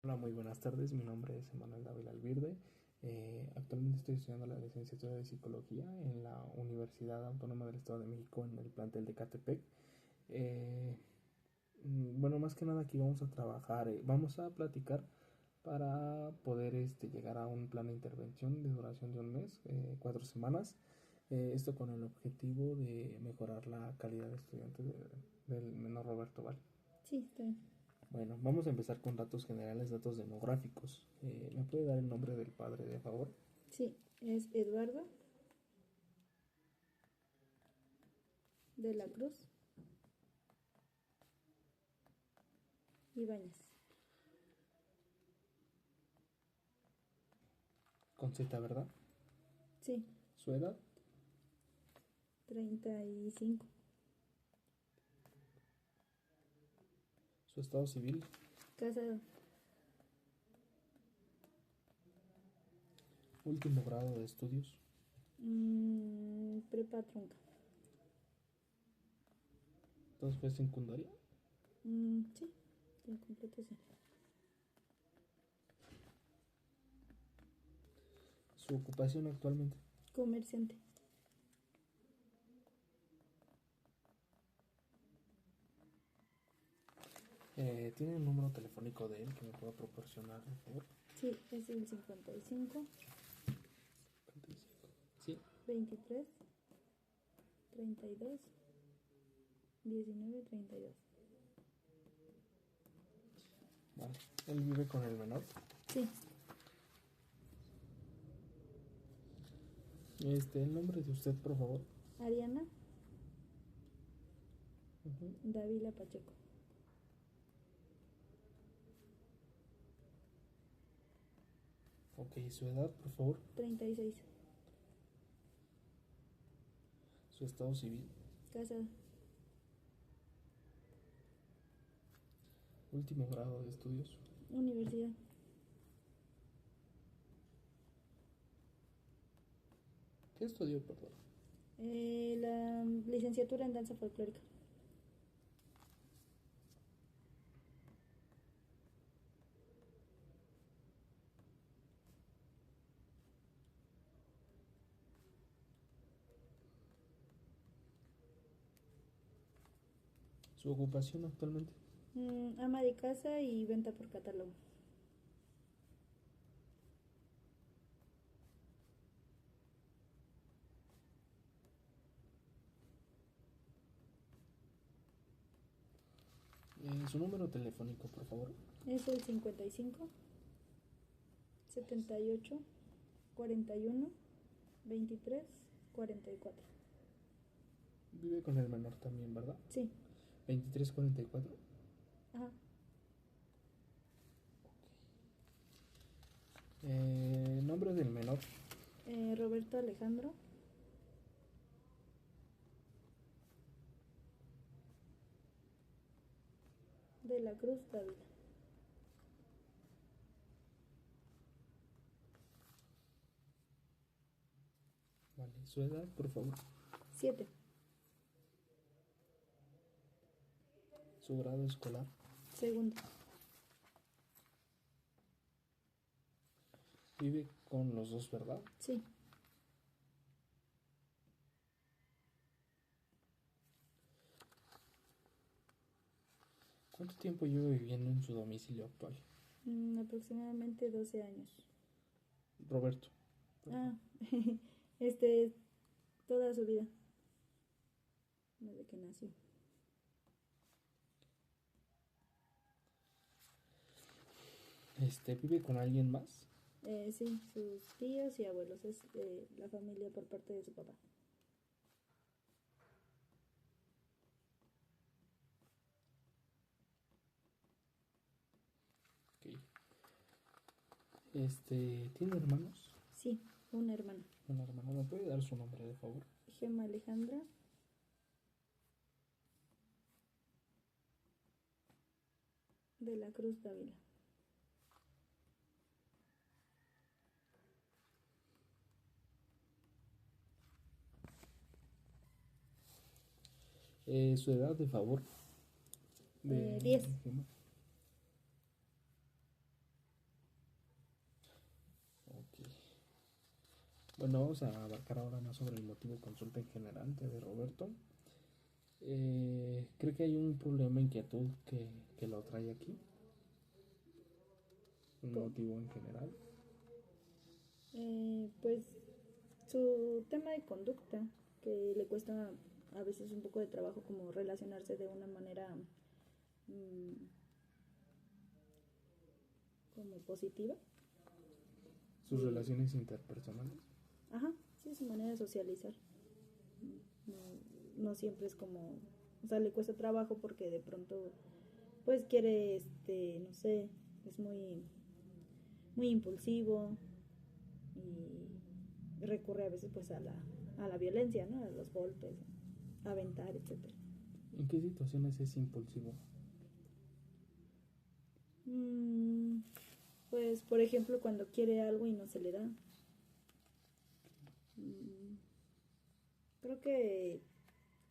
Hola, muy buenas tardes. Mi nombre es Emanuel Dávila Albirde. Actualmente estoy estudiando la licenciatura de Psicología en la Universidad Autónoma del Estado de México en el plantel de Catepec. Eh, bueno, más que nada aquí vamos a trabajar, vamos a platicar para poder llegar a un plan de intervención de duración de un mes, 4 semanas. Esto con el objetivo de mejorar la calidad de estudiante del menor Roberto Val. Sí, está bien. Bueno, vamos a empezar con datos generales, datos demográficos. ¿Me puede dar el nombre del padre, de favor? Sí, es Eduardo de la Sí. Cruz Ibáñez. Con Z, ¿verdad? Sí, Su edad, 35. su estado civil, Casado. último grado de estudios. Prepa trunca. Entonces fue secundaria. Sí, en completo sí. Su ocupación actualmente. Comerciante. ¿Tiene un número telefónico de él que me pueda proporcionar, por favor? Sí, es el 55 55. Sí. 23 32 19 32. Vale. Él vive con el menor. Sí, El nombre de usted, por favor. Ariana Ujú. Dávila Pacheco. Ok, su edad, por favor. 36. Su estado civil. Casado. Último grado de estudios. Universidad. ¿Qué estudió, perdón? La licenciatura en danza folclórica. Su ocupación actualmente. Ama de casa y venta por catálogo. Su número telefónico, por favor. Es el 55 78 41 23 44. Vive con el menor también, ¿verdad? Sí, 2344. ajá. Nombre del menor. Roberto Alejandro de la Cruz Dávila. Vale. Su edad, por favor. 7. Su grado escolar. Segundo. Vive con los dos, ¿verdad? Sí. ¿Cuánto tiempo lleva viviendo en su domicilio actual? Aproximadamente 12 años. Roberto. Ah, este, toda su vida. Desde que nació. ¿Vive con alguien más? Sí, sus tíos y abuelos. Es la familia por parte de su papá. Ok. ¿Tiene hermanos? Sí, una hermana. Una hermana. ¿Me puede dar su nombre, de favor? Gema Alejandra de la Cruz Dávila. Su edad, de favor. De 10. Gema. Bueno, vamos a abarcar ahora más sobre el motivo de consulta en general de Roberto. Creo que hay un problema, inquietud que lo trae aquí. Un ¿Cómo? motivo en general. Pues su tema de conducta, que le cuesta a veces un poco de trabajo como relacionarse de una manera mm, como positiva. Sus relaciones interpersonales. Ajá, sí, su manera de socializar. No, no siempre es como, o sea, le cuesta trabajo porque de pronto, pues quiere, no sé, es muy impulsivo y recurre a veces pues a la violencia, ¿no? A los golpes, a aventar, etcétera. ¿En qué situaciones es impulsivo? Pues, por ejemplo, cuando quiere algo y no se le da. Creo que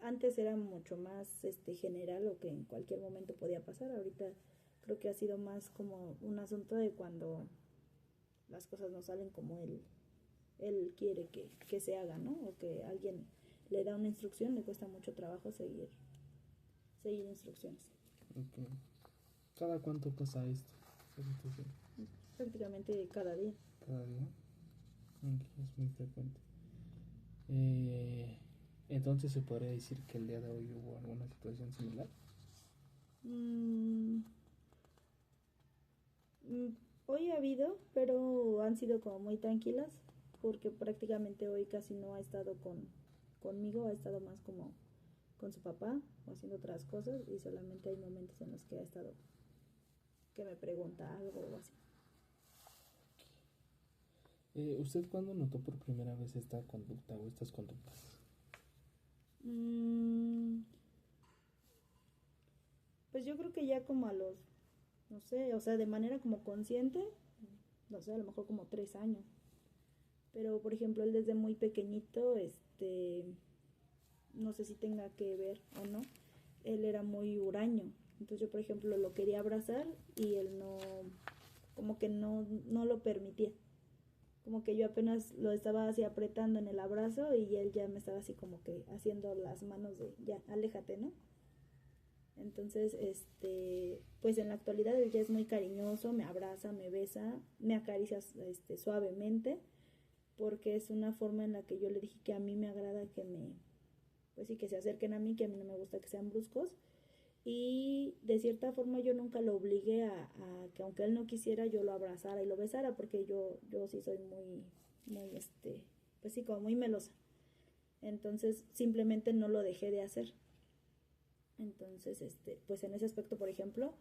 antes era mucho más general o que en cualquier momento podía pasar. Ahorita creo que ha sido más como un asunto de cuando las cosas no salen como él quiere que se haga, ¿no? O que alguien le da una instrucción, le cuesta mucho trabajo seguir instrucciones. Okay. ¿Cada cuánto pasa esto? Esta situación. Prácticamente cada día. ¿Cada día? Okay, es muy frecuente. Entonces, ¿se podría decir que el día de hoy hubo alguna situación similar? Hoy ha habido, pero han sido como muy tranquilas, porque prácticamente hoy casi no ha estado conmigo, ha estado más como con su papá o haciendo otras cosas, y solamente hay momentos en los que ha estado que me pregunta algo o así. ¿Usted cuándo notó por primera vez esta conducta o estas conductas? Pues yo creo que ya como a los, no sé, o sea, de manera como consciente, no sé, a lo mejor como 3 años. Pero, por ejemplo, él desde muy pequeñito, no sé si tenga que ver o no, él era muy huraño. Entonces yo, por ejemplo, lo quería abrazar y él no, como que no lo permitía. Como que yo apenas lo estaba así apretando en el abrazo y él ya me estaba así como que haciendo las manos de, ya, aléjate, ¿no? Entonces, pues en la actualidad él ya es muy cariñoso, me abraza, me besa, me acaricia suavemente, porque es una forma en la que yo le dije que a mí me agrada pues sí, que se acerquen a mí, que a mí no me gusta que sean bruscos. Y de cierta forma yo nunca lo obligué a que aunque él no quisiera yo lo abrazara y lo besara, porque yo sí soy muy pues sí, como muy melosa. Entonces simplemente no lo dejé de hacer. Entonces, pues en ese aspecto, por ejemplo,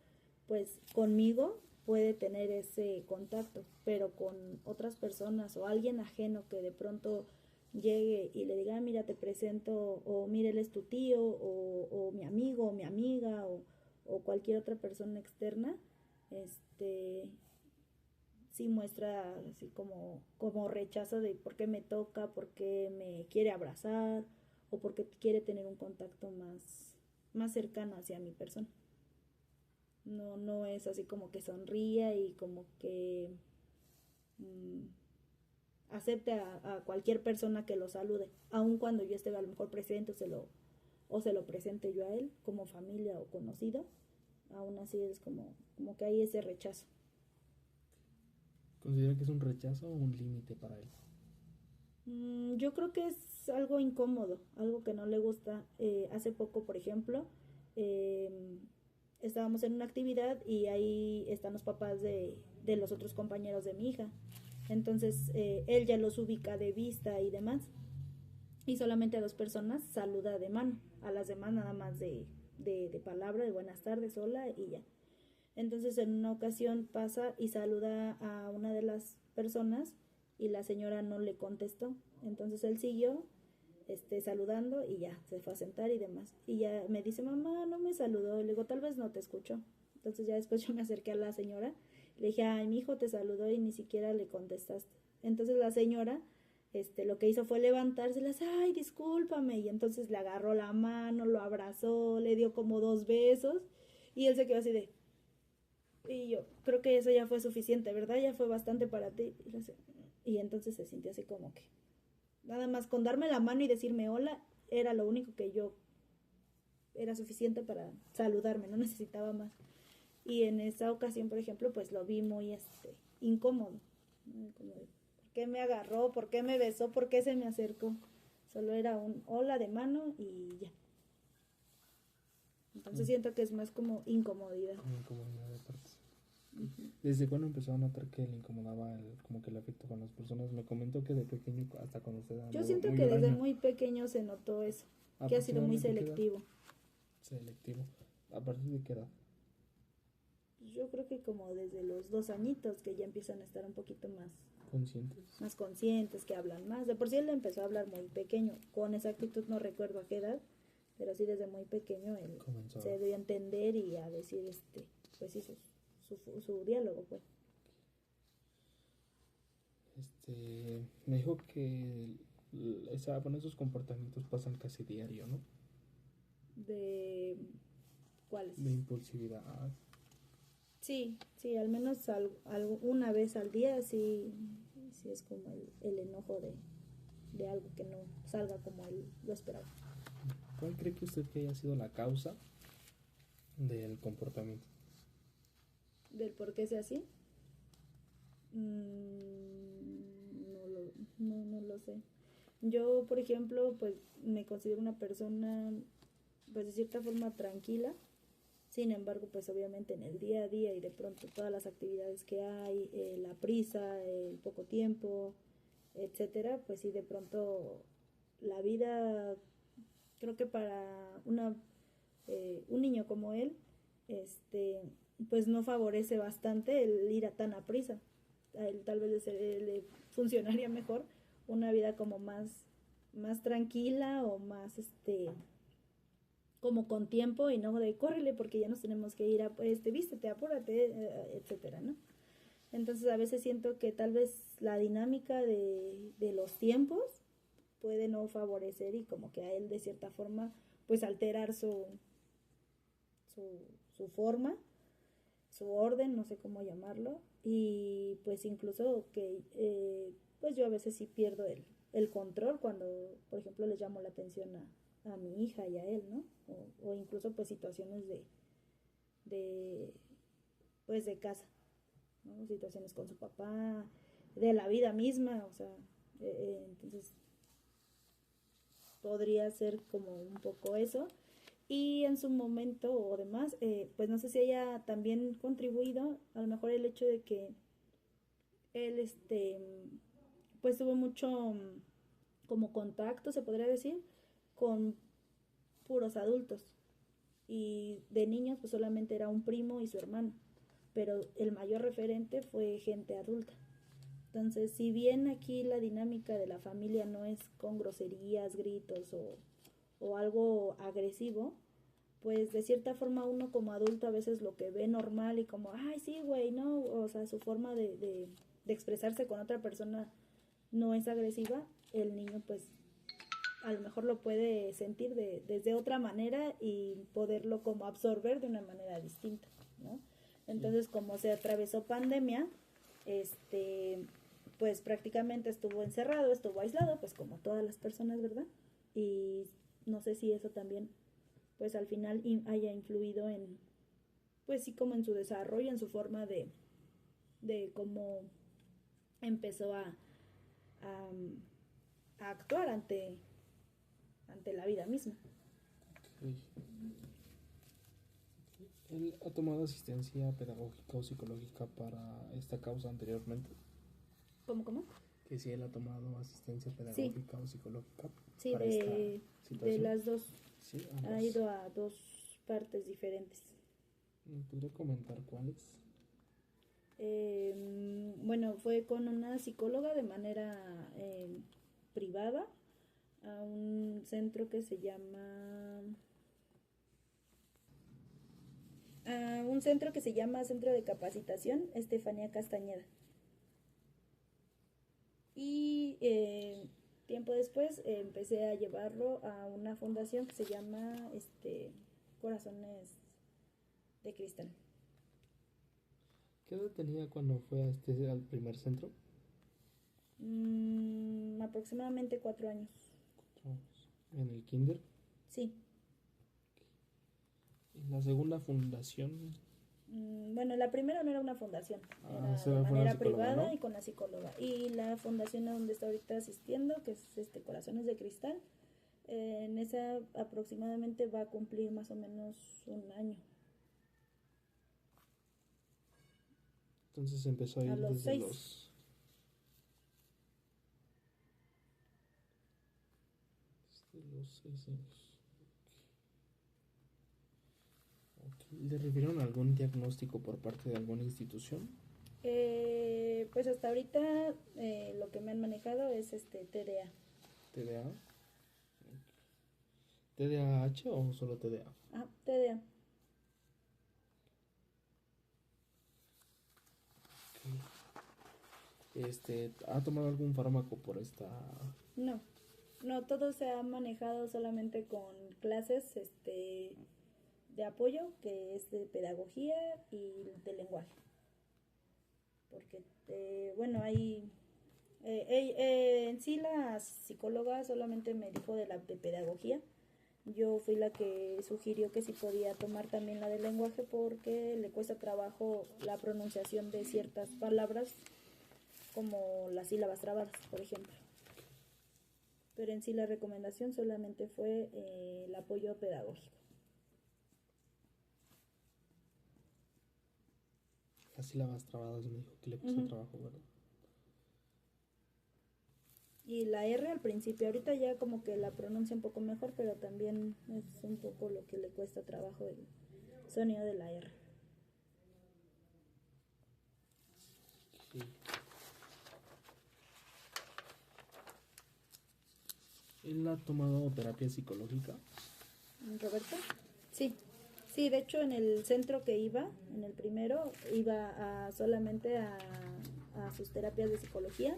pues conmigo puede tener ese contacto, pero con otras personas o alguien ajeno que de pronto llegue y le diga, ah, mira, te presento, o mira, él es tu tío, o mi amigo, o mi amiga, o cualquier otra persona externa, sí muestra así como rechazo de por qué me toca, por qué me quiere abrazar, o porque quiere tener un contacto más cercano hacia mi persona. No es así como que sonría y como que acepte a cualquier persona que lo salude, aun cuando yo esté a lo mejor presente o se lo presente yo a él como familia o conocido. Aún así es como que hay ese rechazo. ¿Considera que es un rechazo o un límite para él? Yo creo que es algo incómodo, algo que no le gusta. Hace poco, por ejemplo, estábamos en una actividad y ahí están los papás de los otros compañeros de mi hija. Entonces él ya los ubica de vista y demás. Y solamente a 2 personas saluda de mano. A las demás nada más de palabra, de buenas tardes, hola y ya. Entonces en una ocasión pasa y saluda a una de las personas y la señora no le contestó. Entonces él siguió saludando y ya se fue a sentar y demás. Y ya me dice, mamá, no me saludó. Y le digo, tal vez no te escuchó. Entonces ya después yo me acerqué a la señora. Le dije, ay, mi hijo te saludó y ni siquiera le contestaste. Entonces la señora lo que hizo fue levantarse y le dice, ay, discúlpame. Y entonces le agarró la mano, lo abrazó, le dio como 2 besos. Y él se quedó así de... Y yo creo que eso ya fue suficiente, ¿verdad? Ya fue bastante para ti. Y entonces se sintió así como que Nada más con darme la mano y decirme hola, era lo único que yo era suficiente para saludarme, no necesitaba más. Y en esa ocasión, por ejemplo, pues lo vi muy incómodo. Como de, ¿por qué me agarró? ¿Por qué me besó? ¿Por qué se me acercó? Solo era un hola de mano y ya. Entonces siento que es más como incomodidad. Incomodidad de partes. Uh-huh. ¿Desde cuándo empezó a notar que le incomodaba como que el afecto con las personas? Me comentó que de pequeño hasta cuando se da Yo muy, siento muy que desde huraño. muy pequeño se notó eso, que ha sido muy Aproximadamente qué edad. selectivo. Selectivo. ¿A partir de qué edad? Yo creo que como desde los 2 añitos que ya empiezan a estar un poquito ¿Conscientes? más conscientes, que hablan más. De por sí él empezó a hablar muy pequeño, con exactitud no recuerdo a qué edad, pero sí desde muy pequeño él Comenzó. se dio a entender y a decir, pues sí, su diálogo, pues. Me dijo que bueno, esos comportamientos pasan casi diario, ¿no? ¿De cuáles? De impulsividad. Sí, sí, al menos una vez al día sí, sí es como el enojo de algo que no salga como él lo esperaba. ¿Cuál cree que usted que haya sido la causa del comportamiento? ¿Del por qué sea así? No lo sé. Yo, por ejemplo, pues me considero una persona, pues de cierta forma tranquila. Sin embargo, pues obviamente en el día a día y de pronto todas las actividades que hay, la prisa, el poco tiempo, etcétera, pues sí, de pronto la vida, creo que para un niño como él, pues no favorece bastante el ir a tan a prisa. A él tal vez le funcionaría mejor una vida como más tranquila o más como con tiempo y no de córrele porque ya nos tenemos que ir a vístete, apúrate, etcétera, ¿no? Entonces a veces siento que tal vez la dinámica de los tiempos puede no favorecer y como que a él de cierta forma pues alterar su forma, su orden, no sé cómo llamarlo, y pues incluso que pues yo a veces sí pierdo el control cuando, por ejemplo, les llamo la atención a mi hija y a él, ¿no? O incluso pues situaciones de pues de casa, ¿no? Situaciones con su papá, de la vida misma, o sea, entonces podría ser como un poco eso. Y en su momento o demás, pues no sé si haya también contribuido, a lo mejor el hecho de que él, pues tuvo mucho como contacto, se podría decir, con puros adultos. Y de niños, pues solamente era un primo y su hermano. Pero el mayor referente fue gente adulta. Entonces, si bien aquí la dinámica de la familia no es con groserías, gritos o algo agresivo, pues de cierta forma uno como adulto a veces lo que ve normal y como, ay, sí, güey, no, o sea, su forma de expresarse con otra persona no es agresiva, el niño pues a lo mejor lo puede sentir desde otra manera y poderlo como absorber de una manera distinta, ¿no? Entonces, como se atravesó pandemia, pues prácticamente estuvo encerrado, estuvo aislado, pues como todas las personas, ¿verdad? Y no sé si eso también pues al final haya influido en, pues sí, como en su desarrollo, en su forma de cómo empezó a actuar ante la vida misma. Okay. ¿Él ha tomado asistencia pedagógica o psicológica para esta causa anteriormente? ¿Cómo? Que si él ha tomado asistencia pedagógica o psicológica sí, para esta situación. De las dos. Sí, ha ido a dos partes diferentes. ¿Me podría comentar cuáles? Bueno, fue con una psicóloga de manera privada a un centro que se llama Centro de Capacitación Estefanía Castañeda. Y tiempo después empecé a llevarlo a una fundación que se llama Corazones de Cristal. ¿Qué edad tenía cuando fue al primer centro? Aproximadamente 4 años. 4 años. ¿En el kinder? Sí. ¿En la segunda fundación? Bueno, la primera no era una fundación, era Se de me fue la manera psicóloga, privada, ¿no? y con la psicóloga. Y la fundación a donde está ahorita asistiendo, que es Corazones de Cristal, en esa aproximadamente va a cumplir más o menos un año. Entonces empezó a A ir los desde 6. los 6 años. Okay. ¿Le refirieron a algún diagnóstico por parte de alguna institución? Pues hasta ahorita lo que me han manejado es TDA. ¿TDA? ¿TDAH o solo TDA? Ah, TDA. Okay. ¿Ha tomado algún fármaco por esta? No, no, todo se ha manejado solamente con clases de apoyo, que es de pedagogía y de lenguaje. Porque, bueno, hay... en sí la psicóloga solamente me dijo de pedagogía. Yo fui la que sugirió que sí podía tomar también la de lenguaje, porque le cuesta trabajo la pronunciación de ciertas palabras, como las sílabas trabadas, por ejemplo. Pero en sí la recomendación solamente fue el apoyo pedagógico. Las sílabas trabadas me dijo que le cuesta trabajo, ¿verdad? Y la R al principio, ahorita ya como que la pronuncia un poco mejor, pero también es un poco lo que le cuesta trabajo el sonido de la R. Sí. ¿Él ha tomado terapia psicológica? ¿Roberto? Sí. Sí, de hecho en el centro que iba, en el primero, iba solamente a sus terapias de psicología,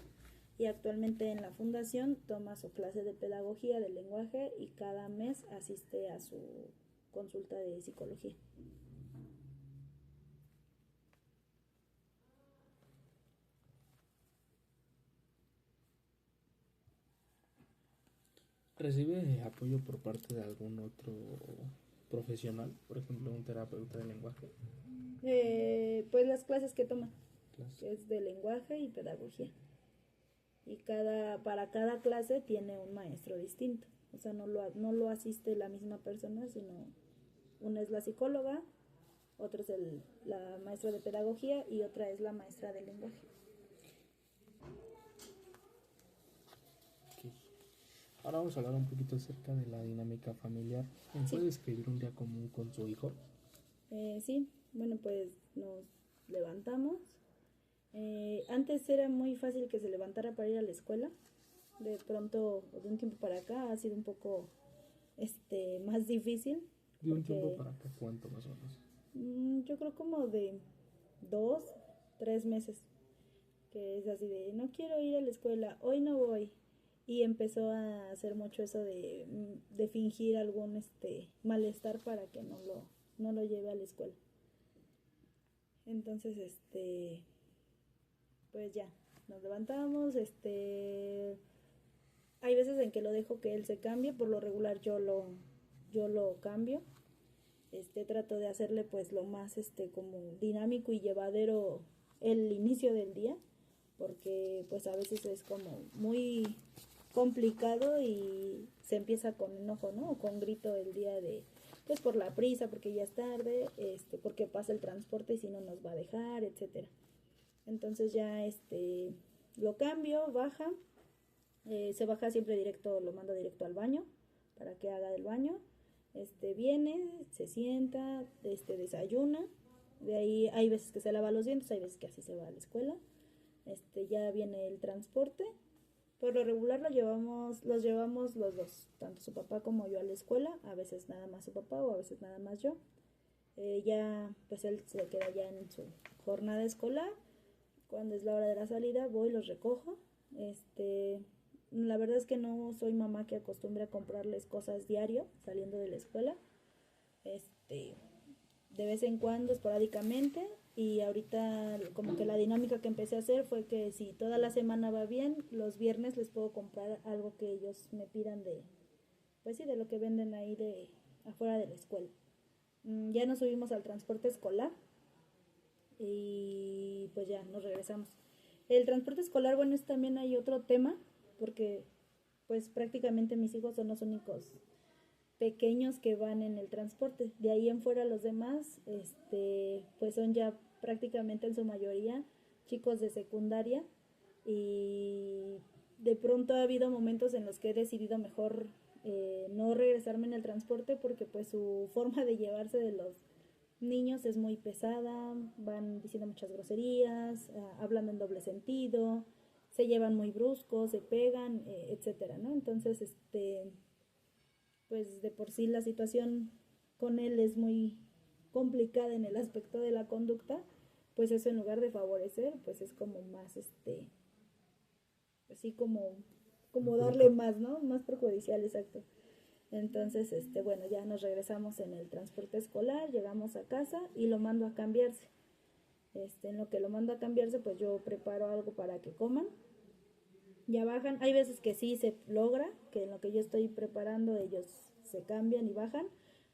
y actualmente en la fundación toma su clase de pedagogía de lenguaje y cada mes asiste a su consulta de psicología. ¿Recibe apoyo por parte de algún otro profesional? Por ejemplo, un terapeuta de lenguaje. Pues las clases que toma, que es de lenguaje y pedagogía. Y para cada clase tiene un maestro distinto. O sea, no lo asiste la misma persona, sino una es la psicóloga, otra es la maestra de pedagogía y otra es la maestra de lenguaje. Okay. Ahora vamos a hablar un poquito acerca de la dinámica familiar. ¿Me puede describir un día común con su hijo? Sí, bueno, pues nos levantamos. Antes era muy fácil que se levantara para ir a la escuela. De pronto, de un tiempo para acá, ha sido un poco más difícil. ¿De un tiempo para acá cuánto más o menos? Yo creo como de 2, 3 meses. Que es así de, no quiero ir a la escuela, hoy no voy. Y empezó a hacer mucho eso de fingir algún malestar para que no lo lleve a la escuela. Entonces, pues ya, nos levantamos, hay veces en que lo dejo que él se cambie, por lo regular yo lo cambio. Trato de hacerle pues lo más como dinámico y llevadero el inicio del día, porque pues a veces es como muy complicado y se empieza con enojo, ¿no? O con grito el día de, pues por la prisa, porque ya es tarde, porque pasa el transporte y si no nos va a dejar, etcétera. Entonces ya lo cambio, baja, se baja siempre directo, lo mando directo al baño para que haga el baño. Viene, se sienta, desayuna. De ahí hay veces que se lava los dientes, hay veces que así se va a la escuela. Ya viene el transporte. Por lo regular los llevamos los dos, tanto su papá como yo a la escuela, a veces nada más su papá o a veces nada más yo. Ya pues él se queda ya en su jornada escolar. Cuando es la hora de la salida voy, los recojo. La verdad es que no soy mamá que acostumbre a comprarles cosas diario saliendo de la escuela. De vez en cuando, esporádicamente, y ahorita como que la dinámica que empecé a hacer fue que si toda la semana va bien, los viernes les puedo comprar algo que ellos me pidan de, pues sí, de lo que venden ahí de afuera de la escuela. Ya nos subimos al transporte escolar y pues ya nos regresamos. El transporte escolar, bueno, es también hay otro tema porque pues prácticamente mis hijos son los únicos pequeños que van en el transporte. De ahí en fuera los demás, pues son ya prácticamente en su mayoría chicos de secundaria y de pronto ha habido momentos en los que he decidido mejor no regresarme en el transporte porque pues su forma de llevarse de los niños es muy pesada, van diciendo muchas groserías, hablando en doble sentido, se llevan muy bruscos, se pegan, etcétera, ¿no? Entonces, pues de por sí la situación con él es muy complicada en el aspecto de la conducta, pues eso en lugar de favorecer, pues es como más, así como darle más, ¿no? Más perjudicial, exacto. Entonces, bueno, ya nos regresamos en el transporte escolar, llegamos a casa y lo mando a cambiarse. En lo que lo mando a cambiarse, pues yo preparo algo para que coman. Ya bajan. Hay veces que sí se logra, que en lo que yo estoy preparando ellos se cambian y bajan,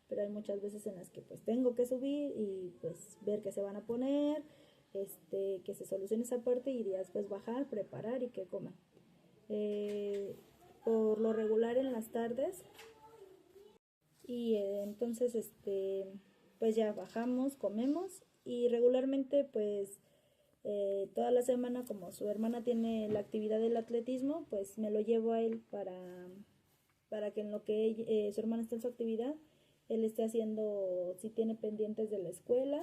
pero hay muchas veces en las que pues tengo que subir y pues ver qué se van a poner, que se solucione esa parte y después bajar, preparar y que coman. Por lo regular en las tardes y entonces pues ya bajamos, comemos y regularmente pues toda la semana como su hermana tiene la actividad del atletismo, pues me lo llevo a él para que en lo que su hermana está en su actividad, él esté haciendo, si tiene pendientes de la escuela.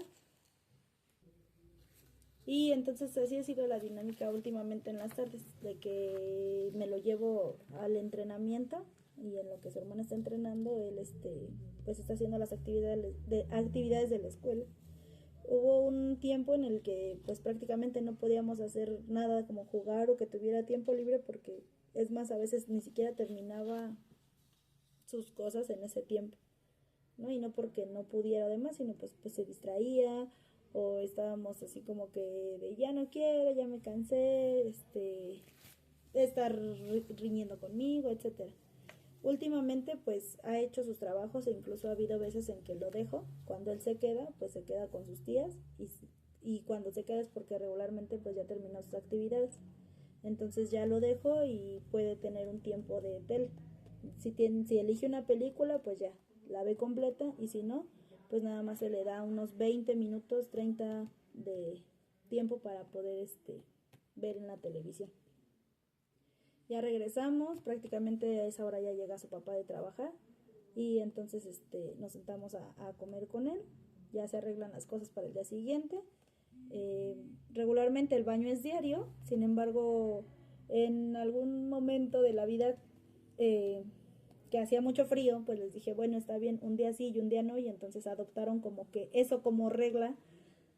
Y entonces así ha sido la dinámica últimamente en las tardes, de que me lo llevo al entrenamiento y en lo que su hermana está entrenando, él pues está haciendo las actividades de la escuela. Hubo un tiempo en el que pues prácticamente no podíamos hacer nada como jugar o que tuviera tiempo libre porque es más, a veces ni siquiera terminaba sus cosas en ese tiempo, ¿no? Y no porque no pudiera además, sino pues se distraía o estábamos así como que de ya no quiero, ya me cansé, de estar riñendo conmigo, etcétera. Últimamente pues ha hecho sus trabajos e incluso ha habido veces en que lo dejo. Cuando él se queda, pues se queda con sus tías y cuando se queda es porque regularmente pues ya terminó sus actividades. Entonces ya lo dejo y puede tener un tiempo de tele. Si elige una película, pues ya la ve completa y si no, pues nada más se le da unos 20 minutos, 30 de tiempo para poder ver en la televisión. Ya regresamos, prácticamente a esa hora ya llega su papá de trabajar y entonces nos sentamos a comer con él, ya se arreglan las cosas para el día siguiente. Regularmente el baño es diario, sin embargo en algún momento de la vida que hacía mucho frío, pues les dije, bueno, está bien, un día sí y un día no, y entonces adoptaron como que eso como regla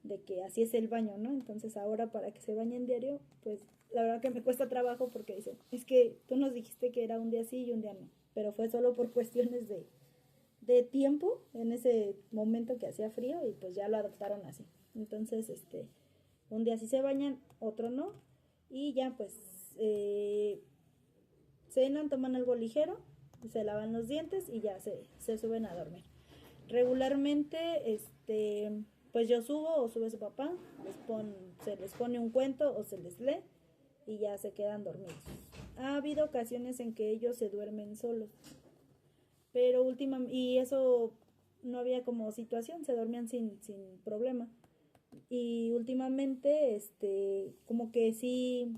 de que así es el baño, ¿no? Entonces ahora para que se bañen diario, pues la verdad que me cuesta trabajo porque dicen, es que tú nos dijiste que era un día sí y un día no, pero fue solo por cuestiones de tiempo en ese momento que hacía frío y pues ya lo adoptaron así. Entonces, un día sí se bañan, otro no, y ya pues cenan, toman algo ligero, se lavan los dientes y ya se suben a dormir. Regularmente, pues yo subo o sube su papá, se les pone un cuento o se les lee y ya se quedan dormidos. Ha habido ocasiones en que ellos se duermen solos, pero y eso no había como situación, se dormían sin problema. Y últimamente, como que sí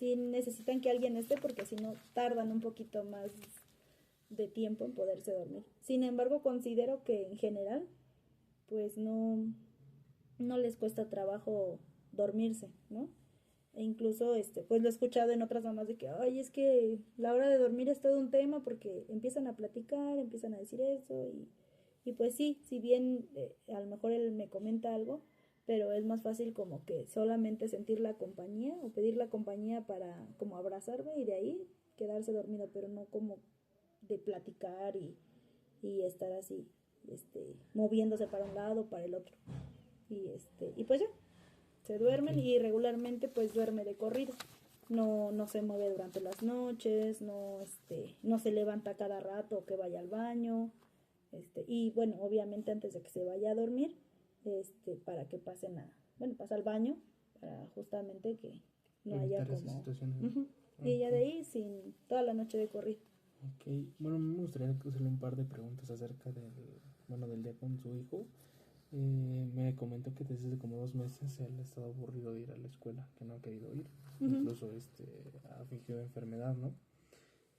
necesitan que alguien esté porque si no tardan un poquito más de tiempo en poderse dormir. Sin embargo, considero que en general, pues no les cuesta trabajo dormirse, ¿no? E incluso, pues lo he escuchado en otras mamás de que, ay, es que la hora de dormir es todo un tema porque empiezan a platicar, empiezan a decir eso y pues sí, si bien a lo mejor él me comenta algo, pero es más fácil como que solamente sentir la compañía o pedir la compañía para como abrazarme y de ahí quedarse dormido, pero no como de platicar y estar así, moviéndose para un lado o para el otro. y pues ya, se duermen y regularmente pues duerme de corrido. No se mueve durante las noches, no se levanta cada rato que vaya al baño, y bueno, obviamente antes de que se vaya a dormir, para que pasa al baño, para justamente que no haya evitar esas como... situaciones. Ujú. Y ya de ahí, sin toda la noche de corrido. Ok, bueno, me gustaría hacerle un par de preguntas acerca del día con su hijo. Me comentó que desde hace como 2 meses él ha estado aburrido de ir a la escuela, que no ha querido ir, incluso ha fingido enfermedad, ¿no?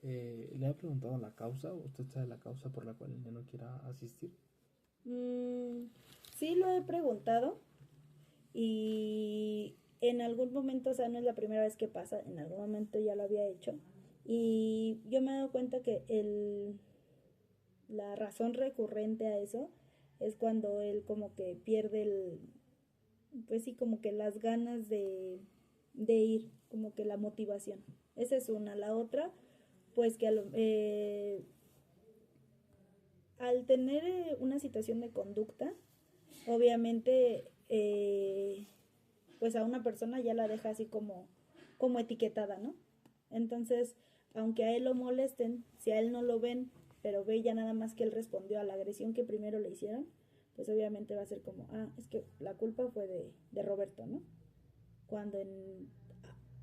¿Le ha preguntado la causa? ¿Usted sabe la causa por la cual él ya no quiera asistir? Sí lo he preguntado y en algún momento, o sea, no es la primera vez que pasa, en algún momento ya lo había hecho y yo me he dado cuenta que la razón recurrente a eso es cuando él como que pierde pues sí, como que las ganas de ir, como que la motivación. Esa es una. La otra, pues que al tener una situación de conducta, obviamente, pues a una persona ya la deja así como etiquetada, ¿no? Entonces, aunque a él lo molesten, si a él no lo ven, pero ve ya nada más que él respondió a la agresión que primero le hicieron, pues obviamente va a ser como, es que la culpa fue de Roberto, ¿no? Cuando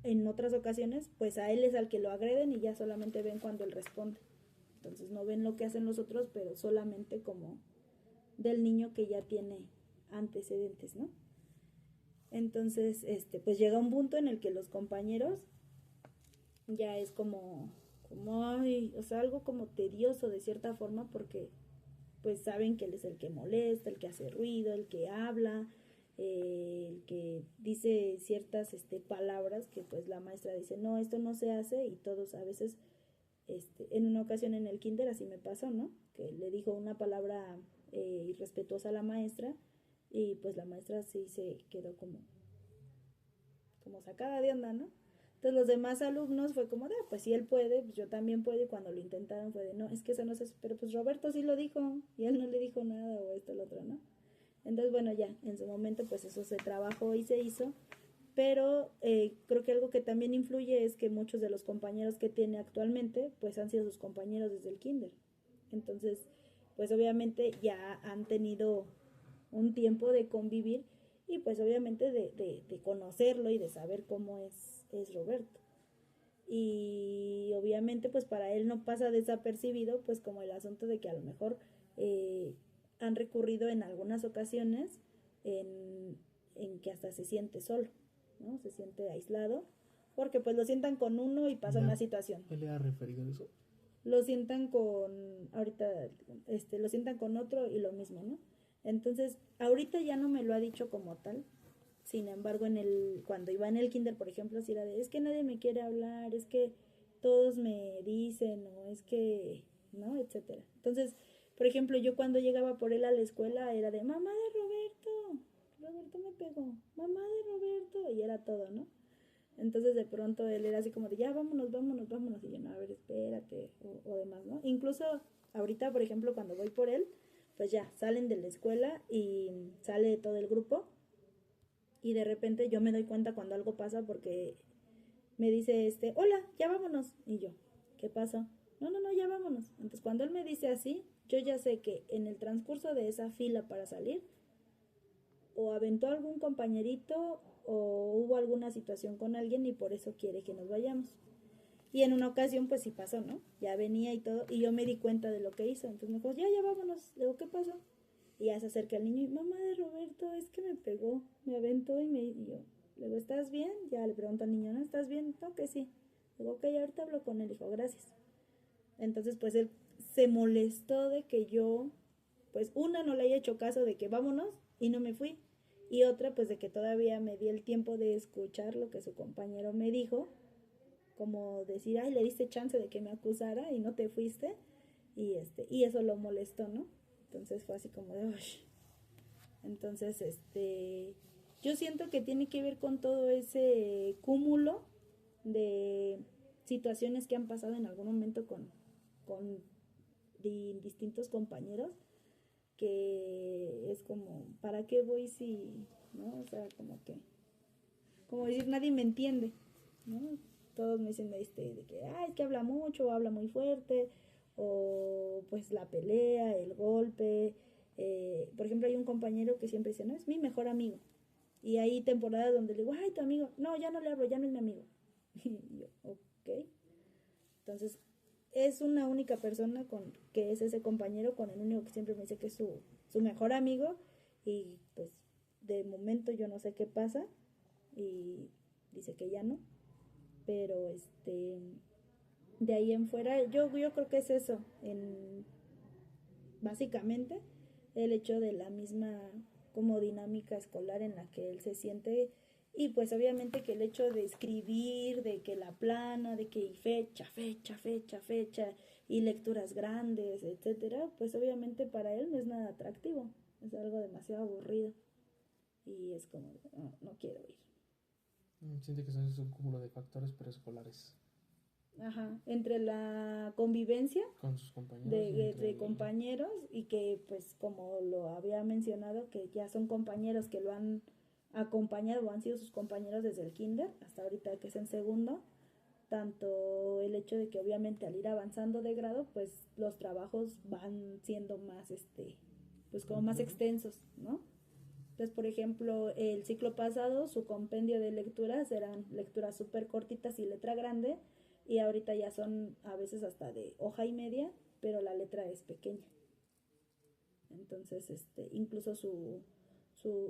en otras ocasiones, pues a él es al que lo agreden y ya solamente ven cuando él responde. Entonces no ven lo que hacen los otros, pero solamente como del niño que ya tiene antecedentes, ¿no? Entonces, pues llega un punto en el que los compañeros ya es ay, o sea, algo como tedioso de cierta forma porque pues saben que él es el que molesta, el que hace ruido, el que habla, el que dice ciertas palabras que pues la maestra dice, no, esto no se hace y todos a veces, en una ocasión en el kinder así me pasó, ¿no? Que le dijo una palabra irrespetuosa a la maestra y pues la maestra sí se quedó como sacada de onda, ¿no? Entonces los demás alumnos fue como pues si él puede, pues yo también puedo, y cuando lo intentaron fue no, es que eso no es eso, pero pues Roberto sí lo dijo y él no le dijo nada o esto, lo otro, ¿no? Entonces bueno, ya, en su momento pues eso se trabajó y se hizo, pero creo que algo que también influye es que muchos de los compañeros que tiene actualmente pues han sido sus compañeros desde el kinder. Entonces, pues obviamente ya han tenido un tiempo de convivir y pues obviamente de conocerlo y de saber cómo es Roberto. Y obviamente pues para él no pasa desapercibido pues como el asunto de que a lo mejor han recurrido en algunas ocasiones en que hasta se siente solo, ¿no? Se siente aislado porque pues lo sientan con uno y pasa una situación. ¿Él le ha referido eso? Lo sientan ahorita, lo sientan con otro y lo mismo, ¿no? Entonces, ahorita ya no me lo ha dicho como tal. Sin embargo, cuando iba en el kinder, por ejemplo, si era es que nadie me quiere hablar, es que todos me dicen, o es que, ¿no? Etcétera. Entonces, por ejemplo, yo cuando llegaba por él a la escuela era de, mamá de Roberto me pegó, mamá de Roberto, y era todo, ¿no? Entonces de pronto él era así como de, ya vámonos, y yo, no, a ver, espérate, o demás, ¿no? Incluso ahorita, por ejemplo, cuando voy por él, pues ya, salen de la escuela y sale todo el grupo, y de repente yo me doy cuenta cuando algo pasa porque me dice hola, ya vámonos, y yo, ¿qué pasó? No, ya vámonos. Entonces cuando él me dice así, yo ya sé que en el transcurso de esa fila para salir, o aventó algún compañerito o hubo alguna situación con alguien y por eso quiere que nos vayamos. Y en una ocasión pues sí pasó, ¿no? Ya venía y todo, y yo me di cuenta de lo que hizo. Entonces me dijo, ya vámonos. Le digo, ¿qué pasó? Y ya se acerca el niño y, mamá de Roberto, es que me pegó, me aventó y yo, le digo, ¿estás bien? Ya le pregunto al niño, ¿no? ¿Estás bien? No, que sí. Le digo, ok, ahorita hablo con él. Dijo, gracias. Entonces pues él se molestó de que yo, pues una, no le haya hecho caso de que vámonos y no me fui. Y otra, pues de que todavía me di el tiempo de escuchar lo que su compañero me dijo, como decir, ay, le diste chance de que me acusara y no te fuiste, y eso lo molestó, ¿no? Entonces fue así como de, uy. Entonces, yo siento que tiene que ver con todo ese cúmulo de situaciones que han pasado en algún momento con distintos compañeros, que es como, ¿para qué voy si, no? O sea, como decir, nadie me entiende, ¿no? Todos me dicen de que, es que habla mucho, o habla muy fuerte, o pues la pelea, el golpe. Por ejemplo, hay un compañero que siempre dice, no, es mi mejor amigo. Y hay temporadas donde le digo, ay, tu amigo, no, ya no le hablo, ya no es mi amigo. Y yo, ok. Entonces, es una única persona que es ese compañero con el único que siempre me dice que es su mejor amigo. Y pues, de momento yo no sé qué pasa. Y dice que ya no. Pero de ahí en fuera, yo creo que es eso. Básicamente, el hecho de la misma como dinámica escolar en la que él se siente, y pues obviamente que el hecho de escribir, de que la plana, de que fecha y lecturas grandes, etcétera, pues obviamente para él no es nada atractivo, es algo demasiado aburrido y es como no quiero ir. Siente que son un cúmulo de factores preescolares. Ajá, entre la convivencia con sus compañeros de compañeros, y que pues como lo había mencionado, que ya son compañeros que lo han acompañado o han sido sus compañeros desde el kinder hasta ahorita que es en segundo, tanto el hecho de que obviamente al ir avanzando de grado pues los trabajos van siendo más pues como más extensos, ¿no? Entonces, por ejemplo, el ciclo pasado su compendio de lecturas eran lecturas súper cortitas y letra grande, y ahorita ya son a veces hasta de hoja y media, pero la letra es pequeña. Entonces, incluso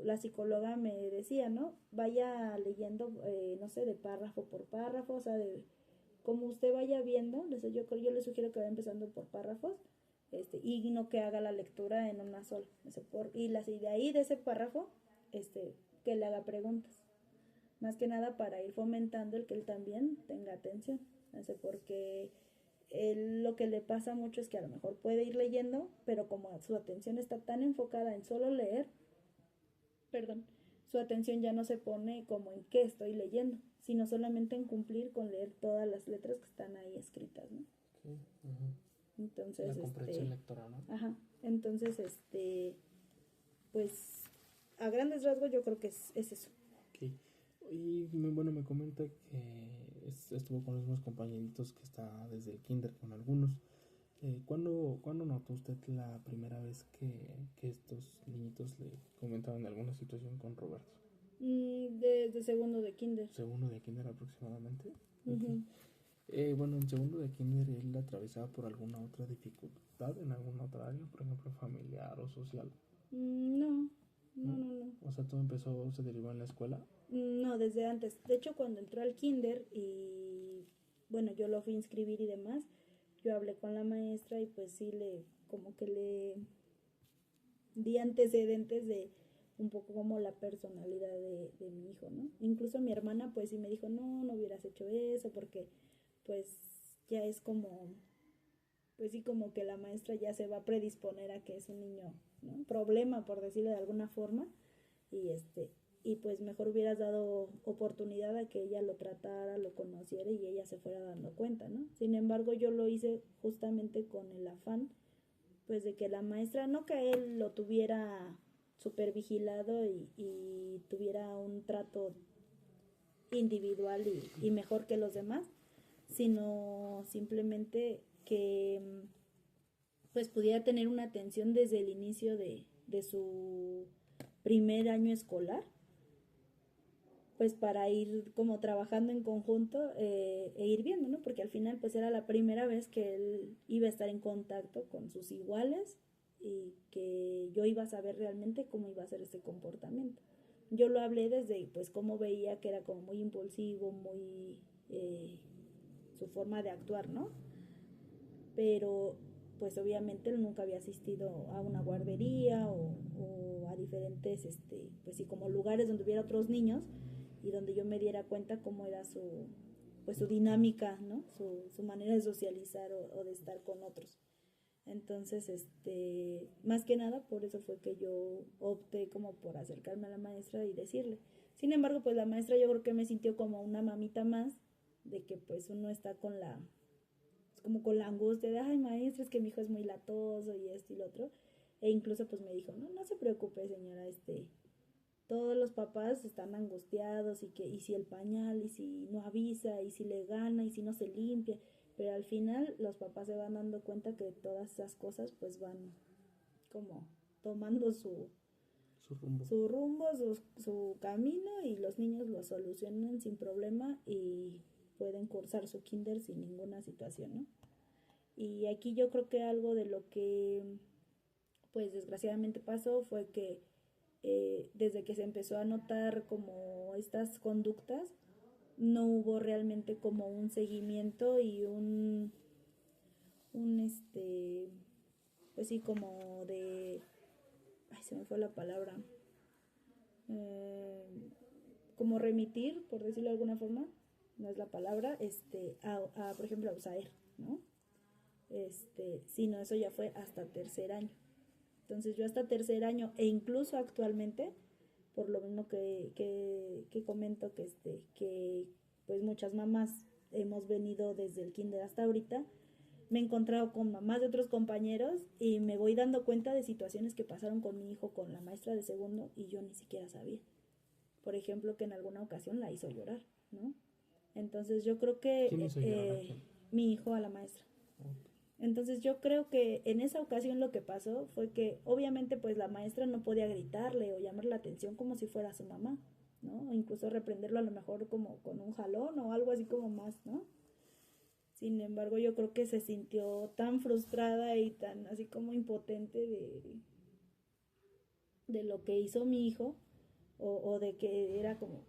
la psicóloga me decía, ¿no? Vaya leyendo, no sé, de párrafo por párrafo, o sea, como usted vaya viendo, yo le sugiero que vaya empezando por párrafos, y no que haga la lectura en una sola. Y de ahí, de ese párrafo, que le haga preguntas. Más que nada para ir fomentando el que él también tenga atención. Porque él, lo que le pasa mucho es que a lo mejor puede ir leyendo, pero como su atención está tan enfocada en solo leer, su atención ya no se pone como en qué estoy leyendo, sino solamente en cumplir con leer todas las letras que están ahí escritas, ¿no? Okay. Uh-huh. Entonces, la comprensión lectora, ¿no? Ajá. Entonces, pues a grandes rasgos yo creo que es eso. Okay. Y bueno, me comenta que estuvo con los mismos compañeritos que está desde el kinder con algunos. ¿Cuándo notó usted la primera vez que estos niñitos le comentaban de alguna situación con Roberto? Desde segundo de kinder. Segundo de kinder aproximadamente. Uh-huh. Okay. Bueno, en segundo de kinder él atravesaba por alguna otra dificultad en alguna otra área, por ejemplo familiar o social. No. O sea, todo se derivó en la escuela. No, desde antes. De hecho, cuando entró al kinder y bueno, yo lo fui a inscribir y demás, yo hablé con la maestra y pues sí como que le di antecedentes de un poco como la personalidad de mi hijo, ¿no? Incluso mi hermana pues sí me dijo, no hubieras hecho eso porque pues ya es como, pues sí, como que la maestra ya se va a predisponer a que es un niño, ¿no? Problema, por decirlo de alguna forma, y pues mejor hubieras dado oportunidad a que ella lo tratara, lo conociera y ella se fuera dando cuenta, ¿no? Sin embargo, yo lo hice justamente con el afán, pues de que la maestra, no que él lo tuviera súper vigilado y tuviera un trato individual y mejor que los demás, sino simplemente que pues pudiera tener una atención desde el inicio de su primer año escolar, pues para ir como trabajando en conjunto e ir viendo, ¿no? Porque al final pues era la primera vez que él iba a estar en contacto con sus iguales y que yo iba a saber realmente cómo iba a ser ese comportamiento. Yo lo hablé desde pues cómo veía que era como muy impulsivo, muy su forma de actuar, ¿no? Pero pues obviamente él nunca había asistido a una guardería o a diferentes, pues sí, como lugares donde hubiera otros niños y donde yo me diera cuenta cómo era su dinámica, ¿no? Su manera de socializar o de estar con otros. Entonces, más que nada por eso fue que yo opté como por acercarme a la maestra y decirle. Sin embargo, pues la maestra yo creo que me sintió como una mamita más, de que pues uno está como con la angustia de, ay maestra, es que mi hijo es muy latoso y esto y lo otro. E incluso pues me dijo, no se preocupe señora, todos los papás están angustiados y si el pañal, y si no avisa, y si le gana, y si no se limpia, pero al final los papás se van dando cuenta que todas esas cosas pues van como tomando su rumbo, su camino, y los niños lo solucionan sin problema y pueden cursar su kinder sin ninguna situación, ¿no? Y aquí yo creo que algo de lo que pues desgraciadamente pasó fue que desde que se empezó a notar como estas conductas, no hubo realmente como un seguimiento y pues sí, como de, ay, se me fue la palabra, como remitir, por decirlo de alguna forma, no es la palabra, por ejemplo, a USAER, ¿no? Sino eso ya fue hasta tercer año. Entonces yo hasta tercer año, e incluso actualmente, por lo mismo que comento, que pues muchas mamás hemos venido desde el kinder hasta ahorita, me he encontrado con mamás de otros compañeros y me voy dando cuenta de situaciones que pasaron con mi hijo, con la maestra de segundo, y yo ni siquiera sabía. Por ejemplo, que en alguna ocasión la hizo llorar, ¿no? Entonces yo creo que ¿Quién hizo llorar a quién? mi hijo a la maestra. Okay. Entonces yo creo que en esa ocasión lo que pasó fue que obviamente pues la maestra no podía gritarle o llamar la atención como si fuera su mamá, ¿no? O incluso reprenderlo a lo mejor como con un jalón o algo así como más, ¿no? Sin embargo, yo creo que se sintió tan frustrada y tan así como impotente de lo que hizo mi hijo, o de que era como,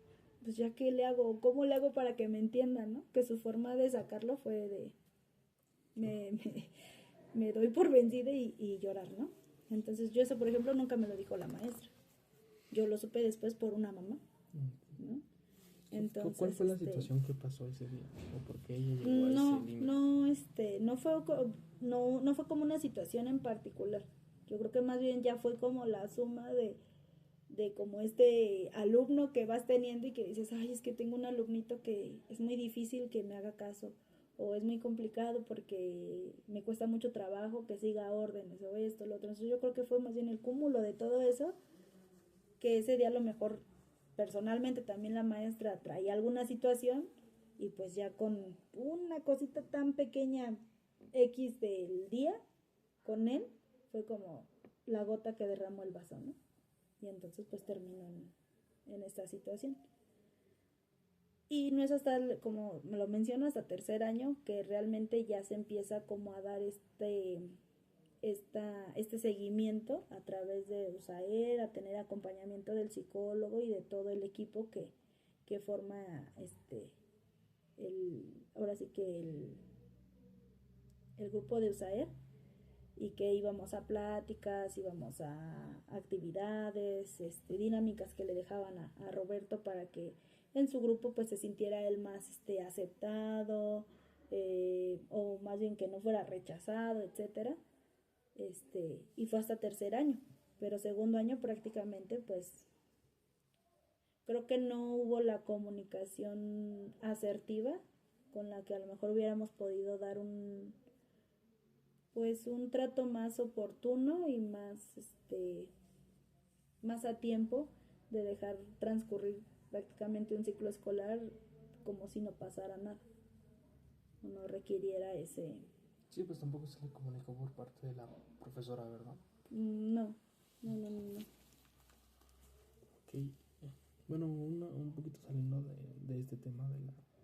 pues ya qué le hago, cómo le hago para que me entiendan, ¿no? Que su forma de sacarlo fue de me doy por vencida y llorar, ¿no? Entonces yo eso, por ejemplo, nunca me lo dijo la maestra. Yo lo supe después por una mamá, ¿no? Entonces, ¿cuál fue la situación que pasó ese día? ¿O por qué ella llegó a ese límite? No fue como una situación en particular. Yo creo que más bien ya fue como la suma de como alumno que vas teniendo y que dices, ay, es que tengo un alumnito que es muy difícil que me haga caso, o es muy complicado porque me cuesta mucho trabajo que siga órdenes, o esto, lo otro. Entonces yo creo que fue más bien el cúmulo de todo eso, que ese día a lo mejor personalmente también la maestra traía alguna situación, y pues ya con una cosita tan pequeña X del día con él, fue como la gota que derramó el vaso, ¿no? Y entonces pues terminó en esta situación. Y no es hasta, como me lo menciono, hasta tercer año que realmente ya se empieza como a dar este seguimiento a través de USAER, a tener acompañamiento del psicólogo y de todo el equipo que forma ahora sí que el grupo de USAER, y que íbamos a pláticas, íbamos a actividades, dinámicas que le dejaban a Roberto para que en su grupo pues se sintiera él más aceptado, o más bien que no fuera rechazado, etcétera. Y fue hasta tercer año, pero segundo año prácticamente pues creo que no hubo la comunicación asertiva con la que a lo mejor hubiéramos podido dar un trato más oportuno y más a tiempo, de dejar transcurrir prácticamente un ciclo escolar como si no pasara nada, no requiriera ese. Sí, pues tampoco se le comunicó por parte de la profesora, ¿verdad? No. Ok, bueno, un poquito saliendo de este tema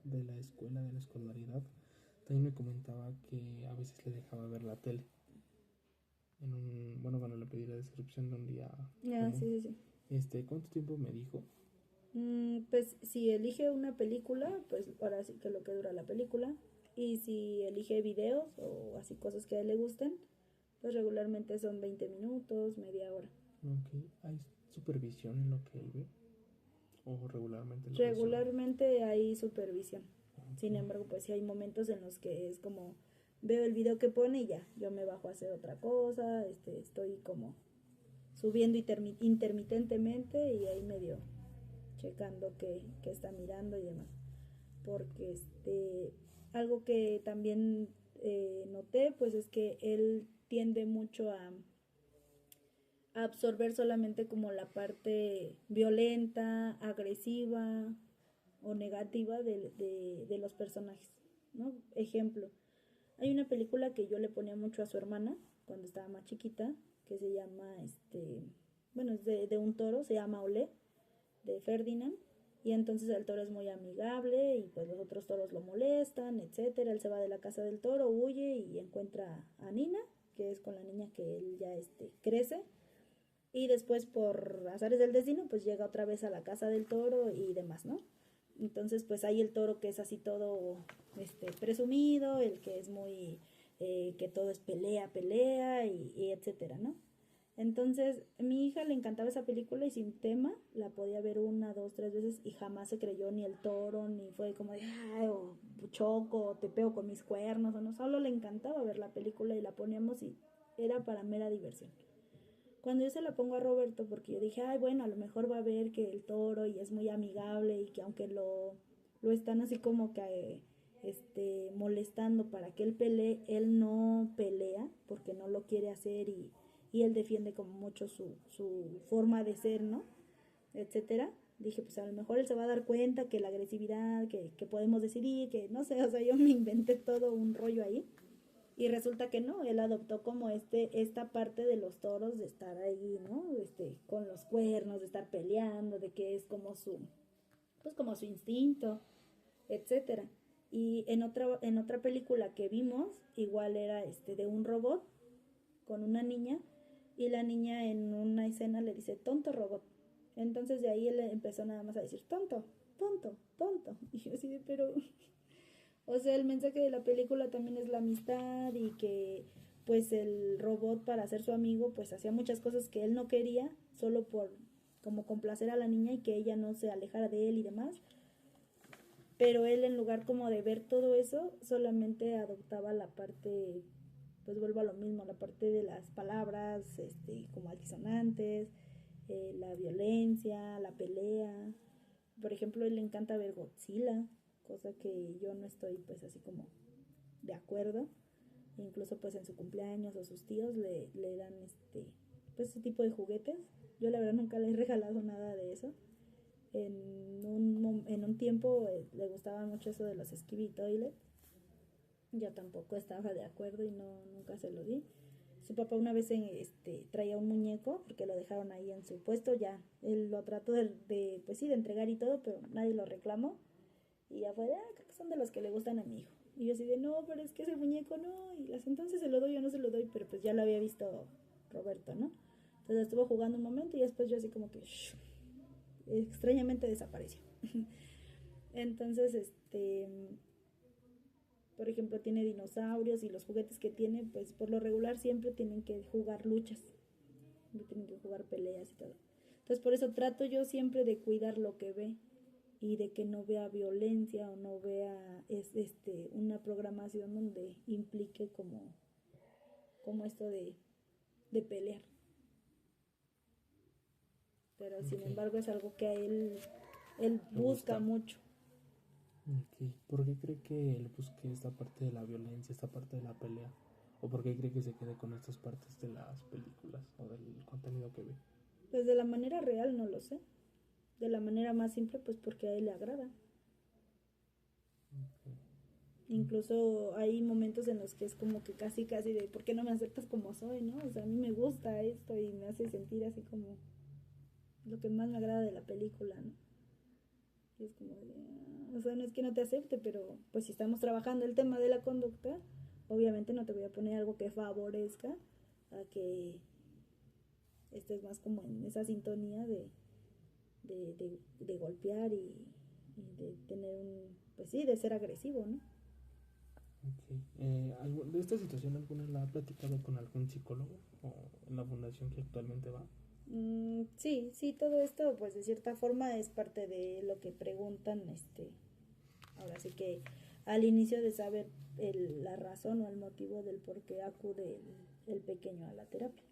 de la escuela, de la escolaridad, también me comentaba que a veces le dejaba ver la tele. Cuando le pedí la descripción de un día común. Sí. ¿Cuánto tiempo me dijo? Pues si elige una película, pues ahora sí que lo que dura la película. Y si elige videos o así cosas que a él le gusten, pues regularmente son 20 minutos, media hora. Ok, ¿hay supervisión en lo que él ve? ¿O regularmente lo Regularmente hay supervisión. Okay. Sin embargo, pues sí hay momentos en los que es como, veo el video que pone y ya, yo me bajo a hacer otra cosa, estoy como subiendo intermitentemente y ahí medio checando qué está mirando y demás. Porque algo que también noté pues es que él tiende mucho absorber solamente como la parte violenta, agresiva o negativa de los personajes, ¿no? Ejemplo, hay una película que yo le ponía mucho a su hermana cuando estaba más chiquita, que se llama, bueno, es de un toro, se llama Olé, de Ferdinand, y entonces el toro es muy amigable y pues los otros toros lo molestan, etcétera. Él se va de la casa del toro, huye y encuentra a Nina, que es con la niña que él ya crece, y después por azares del destino pues llega otra vez a la casa del toro y demás, ¿no? Entonces pues hay el toro que es así todo presumido, el que es muy que todo es pelea, pelea y etcétera, ¿no? Entonces, mi hija le encantaba esa película y sin tema la podía ver una, dos, tres veces y jamás se creyó ni el toro, ni fue como de, ay, o choco, o te pego con mis cuernos, o no, solo le encantaba ver la película y la poníamos y era para mera diversión. Cuando yo se la pongo a Roberto, porque yo dije, ay, bueno, a lo mejor va a ver que el toro y es muy amigable y que aunque lo están así como que molestando para que él pelee, él no pelea porque no lo quiere hacer y él defiende como mucho su forma de ser, ¿no? Etcétera. Dije, pues a lo mejor él se va a dar cuenta que la agresividad, que podemos decidir, que no sé, o sea, yo me inventé todo un rollo ahí. Y resulta que no, él adoptó como esta parte de los toros de estar ahí, ¿no? Con los cuernos, de estar peleando, de que es como pues como su instinto, etcétera. Y en otra película que vimos, igual era de un robot con una niña, y la niña en una escena le dice, tonto robot. Entonces de ahí él empezó nada más a decir, tonto, tonto, tonto. Y yo así de, pero o sea, el mensaje de la película también es la amistad y que pues el robot para ser su amigo pues hacía muchas cosas que él no quería solo por como complacer a la niña y que ella no se alejara de él y demás. Pero él en lugar como de ver todo eso solamente adoptaba la parte, pues vuelvo a lo mismo, la parte de las palabras como altisonantes, la violencia, la pelea. Por ejemplo, a él le encanta ver Godzilla, cosa que yo no estoy pues así como de acuerdo. Incluso pues en su cumpleaños o sus tíos le dan pues ese tipo de juguetes. Yo la verdad nunca le he regalado nada de eso. En un tiempo le gustaba mucho eso de los Skibby Toilet. Yo tampoco estaba de acuerdo y nunca se lo di. Su papá una vez traía un muñeco porque lo dejaron ahí en su puesto, ya él lo trató pues sí, de entregar y todo, pero nadie lo reclamó y ya fue creo que son de los que le gustan a mi hijo. Y yo así de, no, pero es que ese muñeco no, y las entonces se lo doy o no se lo doy, pero pues ya lo había visto Roberto, ¿no? Entonces estuvo jugando un momento y después yo así como que extrañamente desapareció. Entonces, por ejemplo, tiene dinosaurios y los juguetes que tiene, pues por lo regular siempre tienen que jugar luchas, tienen que jugar peleas y todo. Entonces por eso trato yo siempre de cuidar lo que ve y de que no vea violencia o no vea una programación donde implique como esto de pelear. Pero sin embargo es algo que a él busca mucho. Okay. ¿Por qué cree que él busque esta parte de la violencia, esta parte de la pelea? ¿O por qué cree que se quede con estas partes de las películas o del contenido que ve? Pues de la manera real no lo sé. De la manera más simple, pues porque a él le agrada. Okay. Incluso hay momentos en los que es como que casi de ¿por qué no me aceptas como soy, no? O sea, a mí me gusta esto y me hace sentir así como lo que más me agrada de la película, ¿no? Y es como o sea, no es que no te acepte, pero pues si estamos trabajando el tema de la conducta, obviamente no te voy a poner algo que favorezca a que estés más como en esa sintonía de golpear y de tener pues sí, de ser agresivo, ¿no? Okay. ¿De esta situación alguna la ha platicado con algún psicólogo o en la fundación que actualmente va? Sí, todo esto pues de cierta forma es parte de lo que preguntan, ahora sí que al inicio de saber la razón o el motivo del por qué acude el pequeño a la terapia.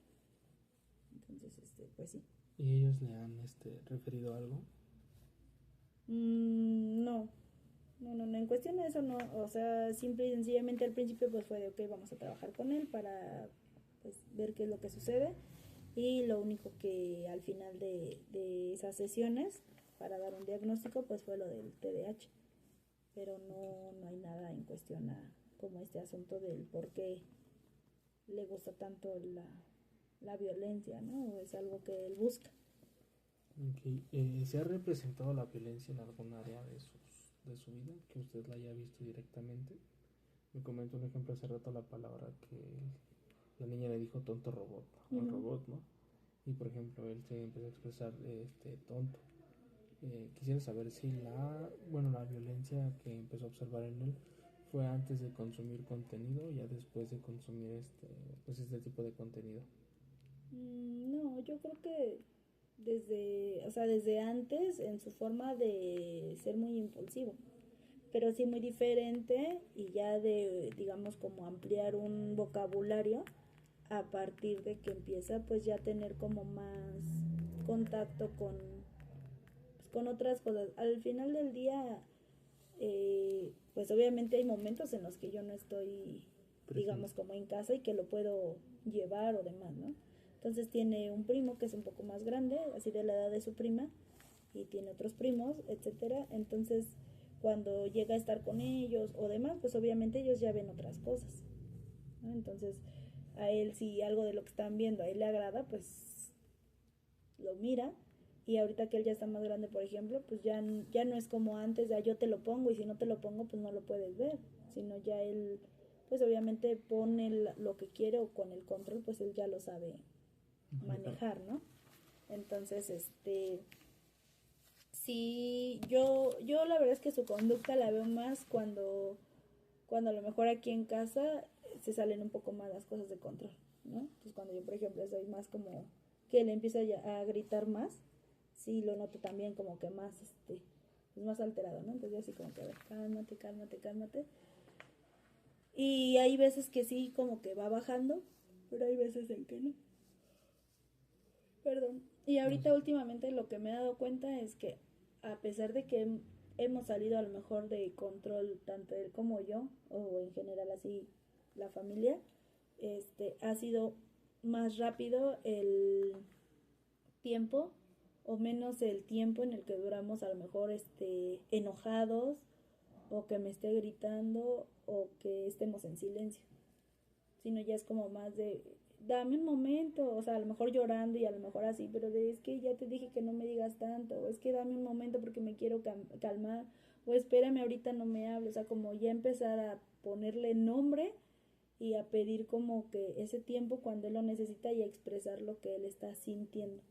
Entonces, pues sí. ¿Y ellos le han referido algo? No, en cuestión de eso no, o sea, simple y sencillamente al principio pues fue de ok, vamos a trabajar con él para pues ver qué es lo que sucede y lo único que al final de esas sesiones para dar un diagnóstico pues fue lo del TDAH, pero no hay nada en cuestión a como este asunto del por qué le gusta tanto la violencia, ¿no? O es algo que él busca. Okay. ¿Se ha representado la violencia en algún área de su vida que usted la haya visto directamente? Me comentó un ejemplo hace rato la palabra que la niña le dijo tonto robot al robot, ¿no? Y por ejemplo él se empezó a expresar tonto. Quisiera saber si la violencia que empezó a observar en él fue antes de consumir contenido o ya después de consumir este tipo de contenido. No, yo creo que desde antes en su forma de ser muy impulsivo, pero sí muy diferente y ya de, digamos, como ampliar un vocabulario a partir de que empieza pues ya a tener como más contacto con otras cosas. Al final del día, pues obviamente hay momentos en los que yo no estoy, digamos, como en casa y que lo puedo llevar o demás, ¿no? Entonces tiene un primo que es un poco más grande, así de la edad de su prima, y tiene otros primos, etcétera. Entonces, cuando llega a estar con ellos o demás, pues obviamente ellos ya ven otras cosas, ¿no? Entonces, a él si algo de lo que están viendo a él le agrada, pues lo mira. Y ahorita que él ya está más grande, por ejemplo, pues ya no es como antes, de yo te lo pongo y si no te lo pongo, pues no lo puedes ver, sino ya él, pues obviamente pone lo que quiere o con el control, pues él ya lo sabe manejar, ¿no? Entonces, sí, yo la verdad es que su conducta la veo más cuando a lo mejor aquí en casa se salen un poco más las cosas de control, ¿no? Entonces cuando yo, por ejemplo, soy más como que le empieza a gritar más, sí lo noto también como que más, pues más alterado, ¿no? Entonces yo así como que, a ver, cálmate, cálmate, cálmate. Y hay veces que sí como que va bajando, pero hay veces en que no. Perdón. Y ahorita últimamente lo que me he dado cuenta es que a pesar de que hemos salido a lo mejor de control tanto él como yo, o en general así la familia, ha sido más rápido el tiempo o menos el tiempo en el que duramos a lo mejor enojados o que me esté gritando o que estemos en silencio, sino ya es como más de dame un momento, o sea, a lo mejor llorando y a lo mejor así, pero es que ya te dije que no me digas tanto, o es que dame un momento porque me quiero calmar, o espérame ahorita no me hables, o sea, como ya empezar a ponerle nombre y a pedir como que ese tiempo cuando él lo necesita y a expresar lo que él está sintiendo,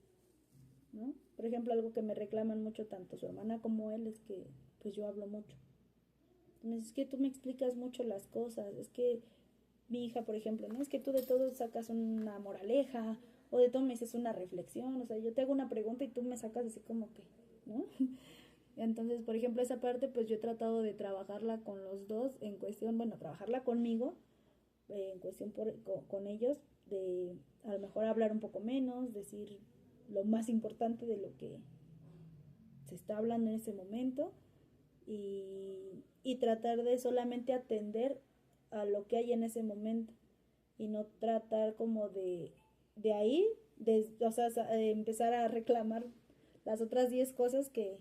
¿no? Por ejemplo, algo que me reclaman mucho tanto su hermana como él es que pues yo hablo mucho. Entonces, es que tú me explicas mucho las cosas, es que mi hija, por ejemplo, ¿no? Es que tú de todo sacas una moraleja o de todo me dices una reflexión, o sea, yo te hago una pregunta y tú me sacas así como que, ¿no? Entonces, por ejemplo, esa parte pues yo he tratado de trabajarla con los dos en cuestión, bueno, trabajarla conmigo, en cuestión con ellos, de a lo mejor hablar un poco menos, decir lo más importante de lo que se está hablando en ese momento y tratar de solamente atender a lo que hay en ese momento y no tratar como de ahí, o sea, empezar a reclamar las otras 10 cosas que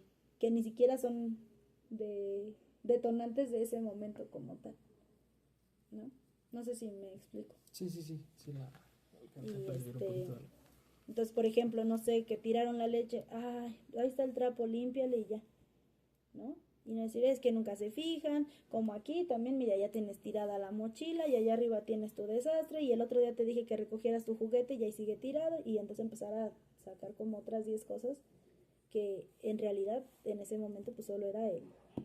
ni siquiera son detonantes de ese momento como tal, ¿no? No sé si me explico. Sí, Y entonces, por ejemplo, no sé, que tiraron la leche, ay, ahí está el trapo, límpiale y ya, ¿no? Y no decir, es que nunca se fijan, como aquí también, mira, ya tienes tirada la mochila y allá arriba tienes tu desastre y el otro día te dije que recogieras tu juguete y ahí sigue tirado y entonces empezar a sacar como otras 10 cosas que en realidad en ese momento pues solo era él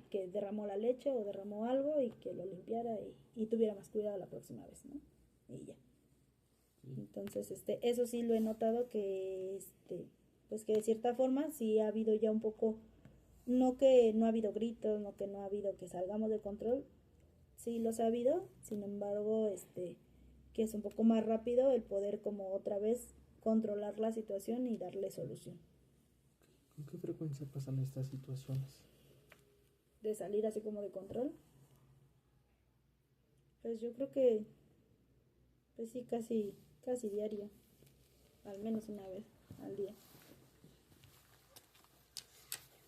que derramó la leche o derramó algo y que lo limpiara y tuviera más cuidado la próxima vez, ¿no? Y ya. Entonces, eso sí lo he notado que, pues que de cierta forma sí ha habido ya un poco, no que no ha habido gritos, no que no ha habido que salgamos de control, sí los ha habido, sin embargo, que es un poco más rápido el poder como otra vez controlar la situación y darle solución. ¿Con qué frecuencia pasan estas situaciones? De salir así como de control, pues yo creo que, pues sí, casi diario. al menos una vez al día.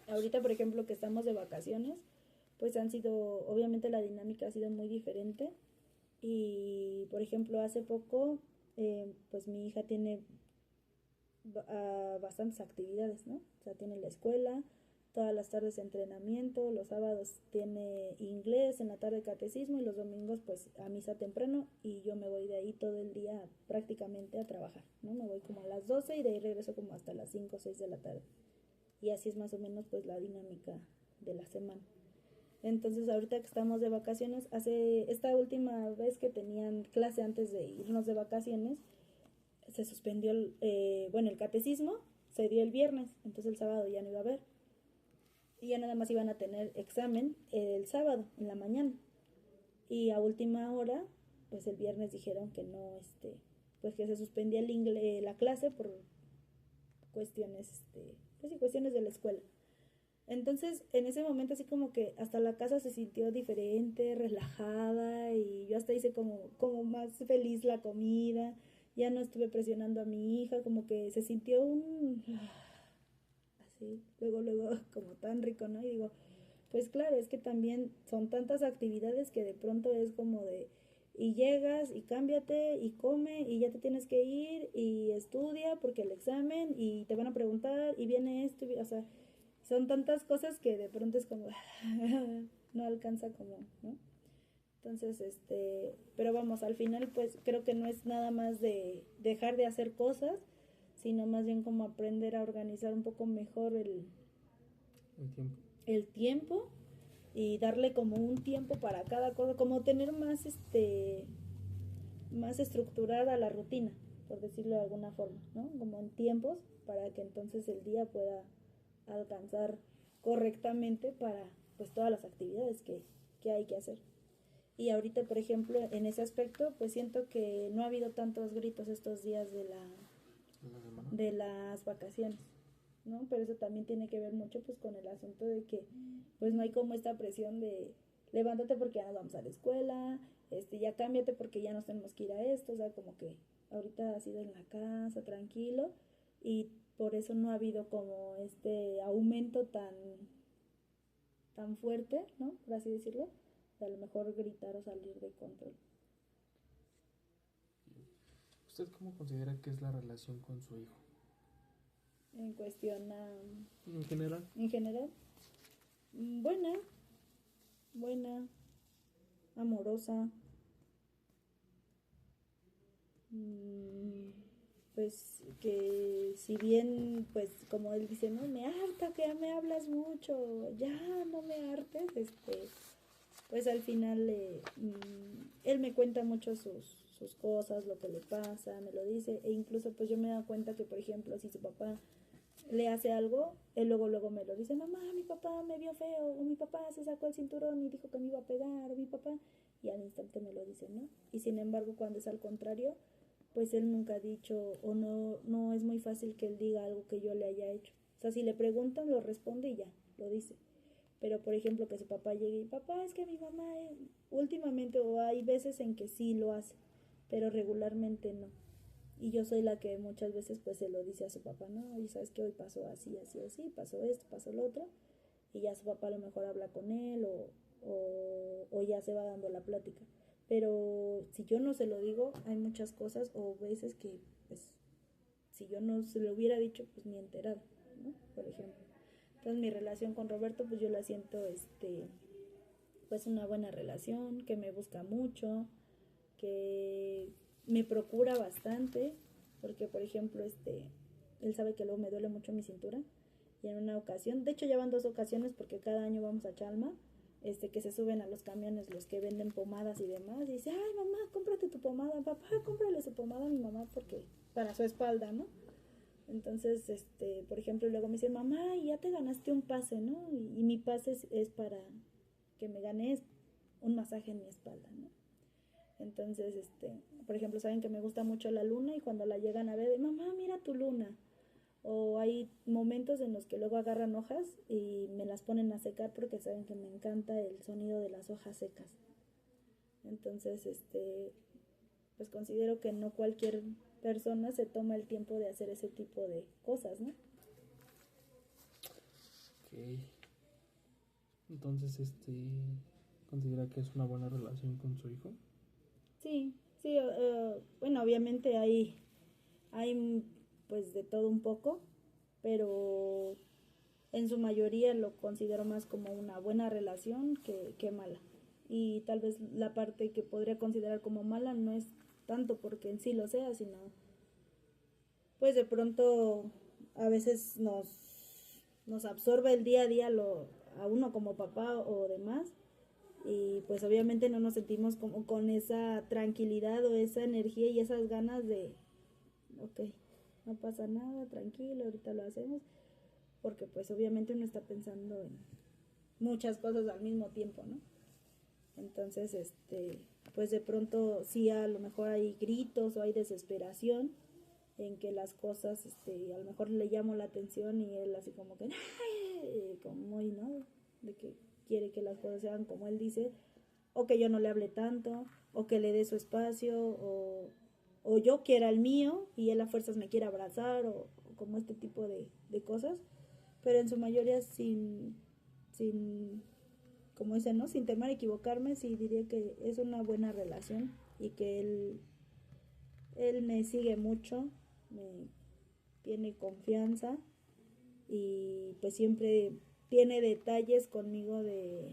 Ahorita, por ejemplo, que estamos de vacaciones, pues han sido, obviamente la dinámica ha sido muy diferente. Y, por ejemplo, hace poco, pues mi hija tiene bastantes actividades, ¿no? O sea, tiene la escuela, todas las tardes entrenamiento, los sábados tiene inglés, en la tarde catecismo y los domingos pues a misa temprano y yo me voy de ahí todo el día prácticamente a trabajar, ¿no? Me voy como a las 12 y de ahí regreso como hasta las 5 o 6 de la tarde. Y así es más o menos pues la dinámica de la semana. Entonces ahorita que estamos de vacaciones, hace esta última vez que tenían clase antes de irnos de vacaciones, se suspendió, el catecismo se dio el viernes, entonces el sábado ya no iba a haber. Y ya nada más iban a tener examen el sábado, en la mañana. Y a última hora, pues el viernes dijeron que no, pues que se suspendía la clase por cuestiones, pues sí, cuestiones de la escuela. Entonces, en ese momento así como que hasta la casa se sintió diferente, relajada y yo hasta hice como más feliz la comida, ya no estuve presionando a mi hija, como que se sintió así, luego como tan rico, ¿no? Y digo, pues claro, es que también son tantas actividades que de pronto es como de, y llegas y cámbiate y come y ya te tienes que ir y estudia porque el examen y te van a preguntar y viene esto, o sea, son tantas cosas que de pronto es como, no alcanza como, ¿no? Entonces, pero vamos, al final pues creo que no es nada más de dejar de hacer cosas, sino más bien como aprender a organizar un poco mejor el tiempo y darle como un tiempo para cada cosa, como tener más estructurada la rutina, por decirlo de alguna forma, ¿no? Como en tiempos para que entonces el día pueda alcanzar correctamente para pues todas las actividades que hay que hacer. Y ahorita, por ejemplo, en ese aspecto, pues siento que no ha habido tantos gritos estos días de las vacaciones, ¿no? Pero eso también tiene que ver mucho pues con el asunto de que pues no hay como esta presión de levántate porque ya nos vamos a la escuela, ya cámbiate porque ya nos tenemos que ir a esto, o sea, como que ahorita ha sido en la casa, tranquilo, y por eso no ha habido como este aumento tan fuerte, ¿no? Por así decirlo, de a lo mejor gritar o salir de control. ¿Usted cómo considera que es la relación con su hijo? En cuestión En general. En general, buena, amorosa, pues que si bien, pues como él dice, no, me harta que ya me hablas mucho, ya no me hartes, pues al final él me cuenta mucho sus cosas, lo que le pasa, me lo dice, e incluso pues yo me he dado cuenta que, por ejemplo, si su papá le hace algo, él luego me lo dice, mamá, mi papá me vio feo, o mi papá se sacó el cinturón y dijo que me iba a pegar, o mi papá, y al instante me lo dice, ¿no? Y sin embargo, cuando es al contrario, pues él nunca ha dicho, o no es muy fácil que él diga algo que yo le haya hecho. O sea, si le preguntan, lo responde y ya, lo dice. Pero, por ejemplo, que su papá llegue y, papá, es que mi mamá, últimamente, o hay veces en que sí lo hace, pero regularmente no. Y yo soy la que muchas veces pues se lo dice a su papá, ¿no? Y sabes que hoy pasó así, así, así, pasó esto, pasó lo otro, y ya su papá a lo mejor habla con él o ya se va dando la plática. Pero si yo no se lo digo, hay muchas cosas o veces que pues si yo no se lo hubiera dicho, pues ni enterado, ¿no? Por ejemplo. Entonces mi relación con Roberto pues yo la siento pues una buena relación, que me busca mucho, que me procura bastante, porque por ejemplo, él sabe que luego me duele mucho mi cintura, y en una ocasión, de hecho ya van 2 ocasiones porque cada año vamos a Chalma, que se suben a los camiones los que venden pomadas y demás, y dice, ay mamá, cómprate tu pomada, papá, cómprale su pomada a mi mamá porque para su espalda, ¿no? Entonces, por ejemplo, luego me dice, mamá, y ya te ganaste un pase, ¿no? Y mi pase es para que me ganes un masaje en mi espalda, ¿no? Entonces, por ejemplo, saben que me gusta mucho la luna y cuando la llegan a ver, mamá, mira tu luna. O hay momentos en los que luego agarran hojas y me las ponen a secar porque saben que me encanta el sonido de las hojas secas. Entonces, pues considero que no cualquier persona se toma el tiempo de hacer ese tipo de cosas, ¿no? Ok. Entonces, ¿considera que es una buena relación con su hijo? Sí, sí, bueno, obviamente hay pues de todo un poco, pero en su mayoría lo considero más como una buena relación que mala. Y tal vez la parte que podría considerar como mala no es tanto porque en sí lo sea, sino pues de pronto a veces nos absorbe el día a día a uno como papá o demás, y pues obviamente no nos sentimos como con esa tranquilidad o esa energía y esas ganas de, ok, no pasa nada, tranquilo, ahorita lo hacemos, porque pues obviamente uno está pensando en muchas cosas al mismo tiempo, ¿no? Entonces, pues de pronto sí a lo mejor hay gritos o hay desesperación en que las cosas, a lo mejor le llamo la atención y él así como que, como muy, ¿no? De que quiere que las cosas sean como él dice, o que yo no le hable tanto, o que le dé su espacio, o yo quiera el mío y él a fuerzas me quiera abrazar, o como este tipo de cosas, pero en su mayoría sin, como dicen, ¿no? Sin temor a equivocarme, sí diría que es una buena relación y que él me sigue mucho, me tiene confianza y pues siempre tiene detalles conmigo de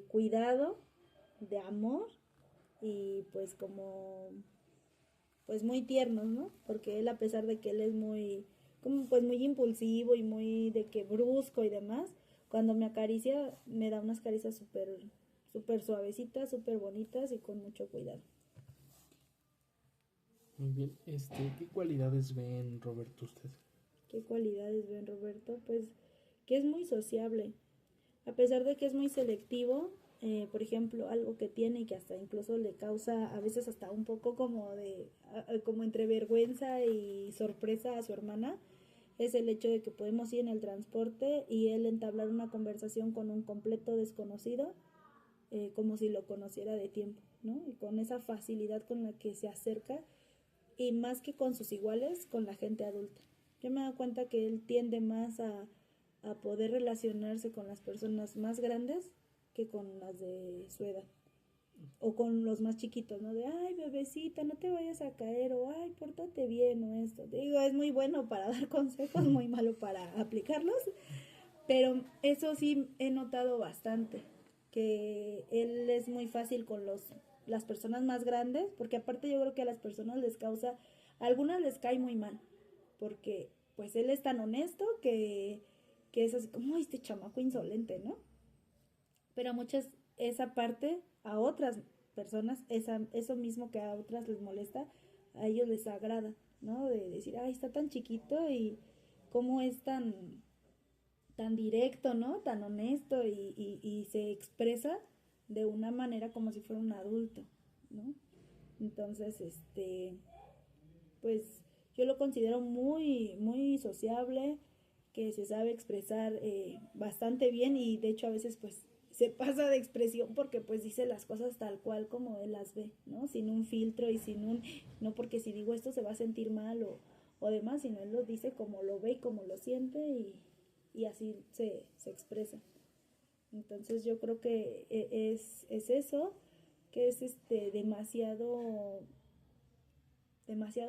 cuidado, de amor y pues como pues muy tiernos, ¿no? Porque él, a pesar de que él es muy como pues muy impulsivo y muy de que brusco y demás, cuando me acaricia me da unas caricias súper suavecitas, súper bonitas y con mucho cuidado. Muy bien. ¿Qué cualidades ve en Roberto usted? ¿Qué cualidades ve en Roberto? Pues que es muy sociable. A pesar de que es muy selectivo, por ejemplo, algo que tiene y que hasta incluso le causa a veces hasta un poco como entre vergüenza y sorpresa a su hermana, es el hecho de que podemos ir en el transporte y él entablar una conversación con un completo desconocido, como si lo conociera de tiempo, ¿no? Y con esa facilidad con la que se acerca, y más que con sus iguales, con la gente adulta. Yo me doy cuenta que él tiende más a poder relacionarse con las personas más grandes que con las de su edad. O con los más chiquitos, ¿no? De, ay, bebecita, no te vayas a caer, o ay, pórtate bien, o esto. Digo, es muy bueno para dar consejos, muy malo para aplicarlos, pero eso sí he notado bastante, que él es muy fácil con las personas más grandes, porque aparte yo creo que a las personas a algunas les cae muy mal, porque pues él es tan honesto que es así como, "Ay, este chamaco insolente, ¿no?" Pero a muchas esa parte, a otras personas, eso mismo que a otras les molesta, a ellos les agrada, ¿no? De decir, ay, está tan chiquito y cómo es tan directo, ¿no? Tan honesto y se expresa de una manera como si fuera un adulto, ¿no? Entonces, pues yo lo considero muy, muy sociable, que se sabe expresar bastante bien y de hecho a veces pues se pasa de expresión porque pues dice las cosas tal cual como él las ve, ¿no? Sin un filtro y no porque si digo esto se va a sentir mal o demás, sino él lo dice como lo ve y como lo siente y así se expresa. Entonces yo creo que es eso, que es demasiado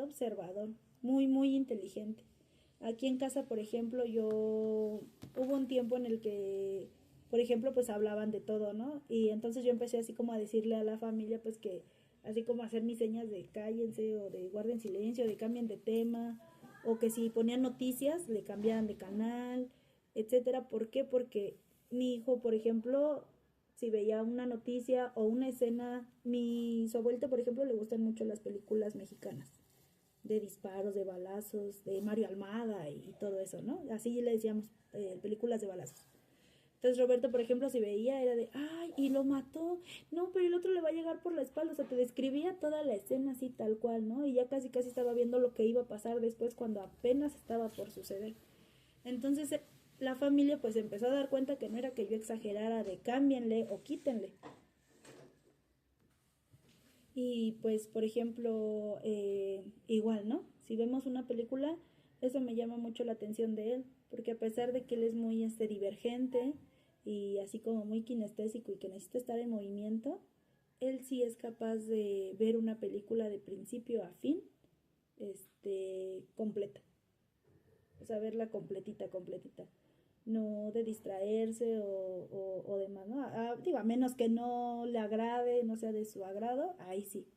observador, muy, muy inteligente. Aquí en casa, por ejemplo, hubo un tiempo en el que, por ejemplo, pues hablaban de todo, ¿no? Y entonces yo empecé así como a decirle a la familia, pues que, así como a hacer mis señas de cállense o de guarden silencio, de cambien de tema, o que si ponían noticias, le cambiaran de canal, etcétera. ¿Por qué? Porque mi hijo, por ejemplo, si veía una noticia o una escena, su abuelita, por ejemplo, le gustan mucho las películas mexicanas de disparos, de balazos, de Mario Almada y todo eso, ¿no? Así le decíamos, películas de balazos. Entonces Roberto, por ejemplo, si veía era de, ay, y lo mató, no, pero el otro le va a llegar por la espalda, o sea, te describía toda la escena así tal cual, ¿no? Y ya casi casi estaba viendo lo que iba a pasar después cuando apenas estaba por suceder. Entonces la familia pues empezó a dar cuenta que no era que yo exagerara de cámbienle o quítenle. Y pues, por ejemplo, igual, ¿no? Si vemos una película, eso me llama mucho la atención de él, porque a pesar de que él es muy divergente y así como muy kinestésico y que necesita estar en movimiento, él sí es capaz de ver una película de principio a fin, completa. O sea, verla completita, completita. No de distraerse o demás, ¿no? Digo, a menos que no le agrade, no sea de su agrado, ahí sí.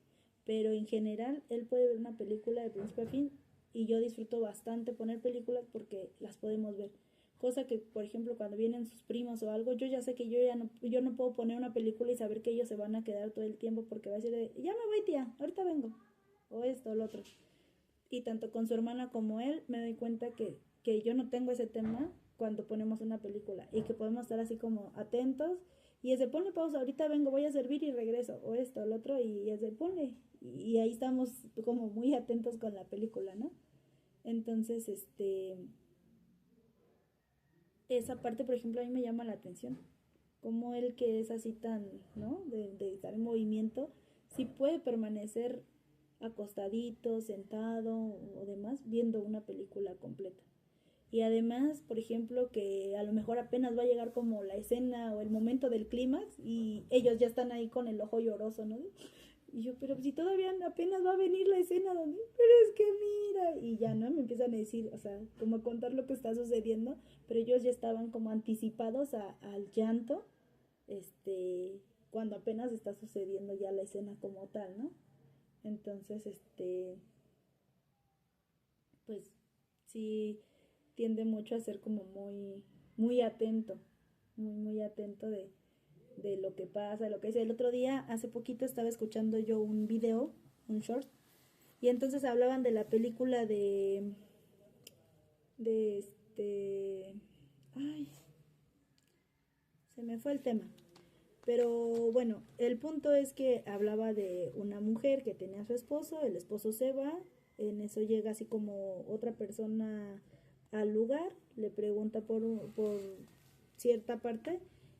Pero en general, él puede ver una película de principio a fin y yo disfruto bastante poner películas porque las podemos ver. Cosa que, por ejemplo, cuando vienen sus primos o algo, yo ya sé que yo no puedo poner una película y saber que ellos se van a quedar todo el tiempo porque va a decir, ya me voy tía, ahorita vengo. O esto o lo otro. Y tanto con su hermana como él me doy cuenta que yo no tengo ese tema cuando ponemos una película y que podemos estar así como atentos y es de ponle pausa, ahorita vengo, voy a servir y regreso, o esto, o lo otro, y es de ponle. Y ahí estamos como muy atentos con la película, ¿no? Entonces, esa parte, por ejemplo, a mí me llama la atención. Como él que es así tan, ¿no? De estar en movimiento, sí puede permanecer acostadito, sentado o demás, viendo una película completa. Y además, por ejemplo, que a lo mejor apenas va a llegar como la escena o el momento del clímax y ellos ya están ahí con el ojo lloroso, ¿no? Y yo, pero si todavía apenas va a venir la escena donde, pero es que mira, y ya, ¿no? Me empiezan a decir, o sea, como a contar lo que está sucediendo, pero ellos ya estaban como anticipados al llanto, cuando apenas está sucediendo ya la escena como tal, ¿no? Entonces, pues sí tiende mucho a ser como muy, muy atento, muy, muy atento de lo que pasa, de lo que dice. El otro día, hace poquito, estaba escuchando yo un video, un short, y entonces hablaban de la película de ay, se me fue el tema. Pero bueno, el punto es que hablaba de una mujer que tenía a su esposo, el esposo se va, en eso llega así como otra persona al lugar, le pregunta por cierta parte,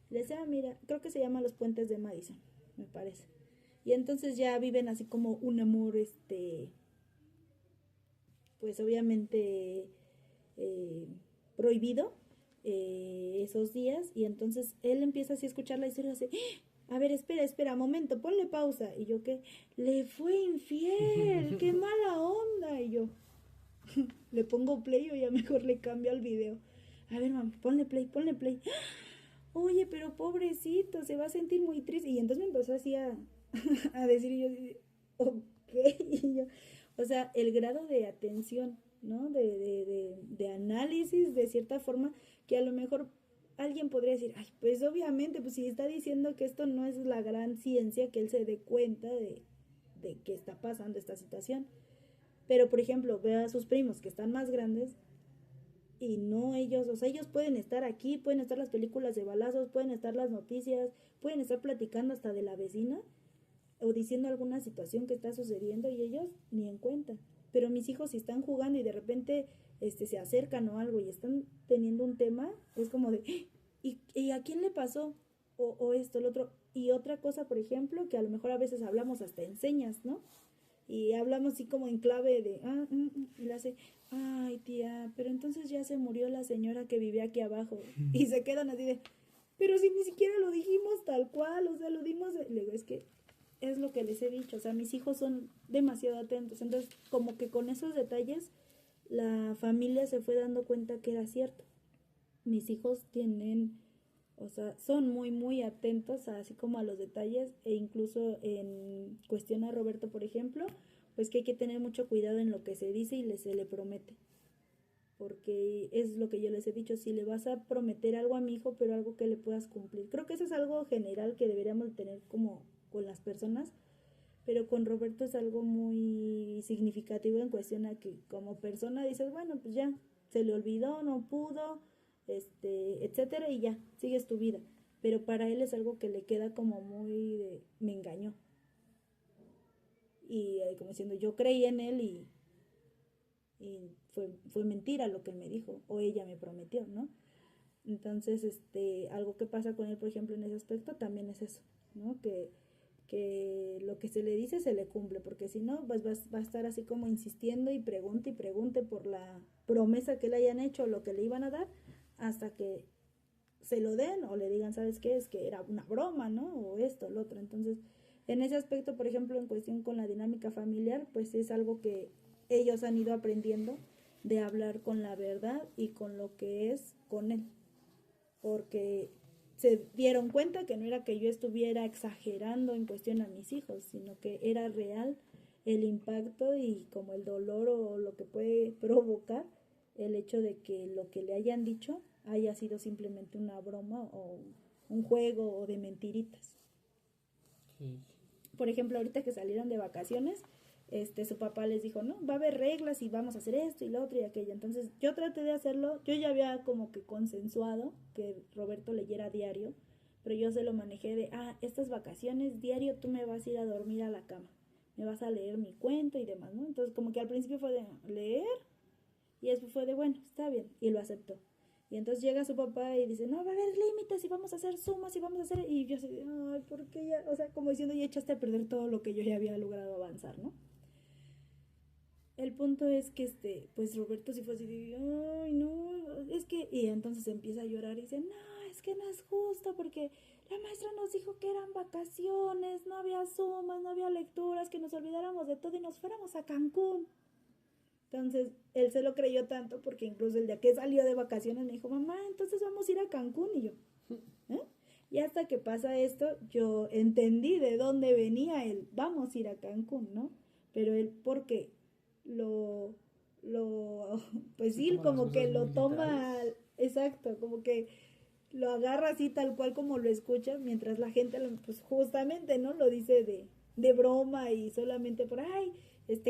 le dice, mira, creo que se llama Los Puentes de Madison, me parece. Y entonces ya viven así como un amor, pues obviamente eh, prohibido esos días. Y entonces él empieza así a escuchar la historia así, a ver, espera, espera, momento, ponle pausa. Y yo, ¿qué? Le fue infiel, qué mala onda. Y yo, le pongo play o ya mejor le cambio al video. A ver, mamá, ponle play, ponle play. Oye, pero pobrecito, se va a sentir muy triste. Y entonces me empezó así a decir, y yo, ok. Y yo, o sea, el grado de atención, ¿no? De análisis, de cierta forma, que a lo mejor alguien podría decir, ay, pues obviamente, pues si está diciendo que esto no es la gran ciencia, que él se dé cuenta de que está pasando esta situación. Pero, por ejemplo, ve a sus primos que están más grandes y no ellos, o sea, ellos pueden estar aquí, pueden estar las películas de balazos, pueden estar las noticias, pueden estar platicando hasta de la vecina o diciendo alguna situación que está sucediendo y ellos ni en cuenta. Pero mis hijos si están jugando y de repente se acercan o algo y están teniendo un tema, es como de, ¿y a quién le pasó? O esto, lo otro. Y otra cosa, por ejemplo, que a lo mejor a veces hablamos hasta en señas, ¿no? Y hablamos así como en clave de, y le hace, ay tía, pero entonces ya se murió la señora que vivía aquí abajo. Y se quedan así de, pero si ni siquiera lo dijimos tal cual, o sea, lo dimos, le digo, es que es lo que les he dicho, o sea, mis hijos son demasiado atentos, entonces como que con esos detalles la familia se fue dando cuenta que era cierto. Mis hijos tienen, o sea, son muy, muy atentos así como a los detalles e incluso en cuestión a Roberto, por ejemplo, pues que hay que tener mucho cuidado en lo que se dice y se le promete. Porque es lo que yo les he dicho, si le vas a prometer algo a mi hijo, pero algo que le puedas cumplir. Creo que eso es algo general que deberíamos tener como con las personas, pero con Roberto es algo muy significativo en cuestión a que como persona dices, bueno, pues ya, se le olvidó, no pudo, etcétera, y ya, sigues tu vida. Pero para él es algo que le queda como muy de, me engañó. Y como diciendo, yo creí en él y fue mentira lo que él me dijo, o ella me prometió, ¿no? Entonces, algo que pasa con él, por ejemplo, en ese aspecto también es eso, ¿no? Que que lo que se le dice se le cumple, porque si no, pues va a estar así como insistiendo y pregunte por la promesa que le hayan hecho o lo que le iban a dar, hasta que se lo den o le digan, ¿sabes qué? Es que era una broma, ¿no? O esto, lo otro. Entonces, en ese aspecto, por ejemplo, en cuestión con la dinámica familiar, pues es algo que ellos han ido aprendiendo de hablar con la verdad y con lo que es con él, porque se dieron cuenta que no era que yo estuviera exagerando en cuestión a mis hijos, sino que era real el impacto y como el dolor o lo que puede provocar el hecho de que lo que le hayan dicho haya sido simplemente una broma o un juego o de mentiritas. Sí. Por ejemplo, ahorita que salieron de vacaciones, su papá les dijo, no, va a haber reglas y vamos a hacer esto y lo otro y aquello. Entonces yo traté de hacerlo, yo ya había como que consensuado que Roberto leyera diario, pero yo se lo manejé de, estas vacaciones diario tú me vas a ir a dormir a la cama, me vas a leer mi cuento y demás, ¿no? Entonces como que al principio fue de leer y después fue de, bueno, está bien, y lo aceptó. Y entonces llega su papá y dice, no, va a haber límites y vamos a hacer sumas y vamos a hacer... Y yo así, ay, ¿por qué ya? O sea, como diciendo, ya echaste a perder todo lo que yo ya había logrado avanzar, ¿no? El punto es que pues Roberto sí fue así de, ay, no, es que, y entonces empieza a llorar y dice, no, es que no es justo porque la maestra nos dijo que eran vacaciones, no había sumas, no había lecturas, que nos olvidáramos de todo y nos fuéramos a Cancún. Entonces, él se lo creyó tanto porque incluso el día que salió de vacaciones me dijo, mamá, entonces vamos a ir a Cancún. Y yo, ¿eh? Y hasta que pasa esto, yo entendí de dónde venía el vamos a ir a Cancún, ¿no? Pero él, porque lo, lo, pues Se sí, toman las como que cosas lo muy toma, literales. exacto, como que lo agarra así tal cual como lo escucha, mientras la gente, pues justamente, ¿no? Lo dice de broma y solamente por, ay,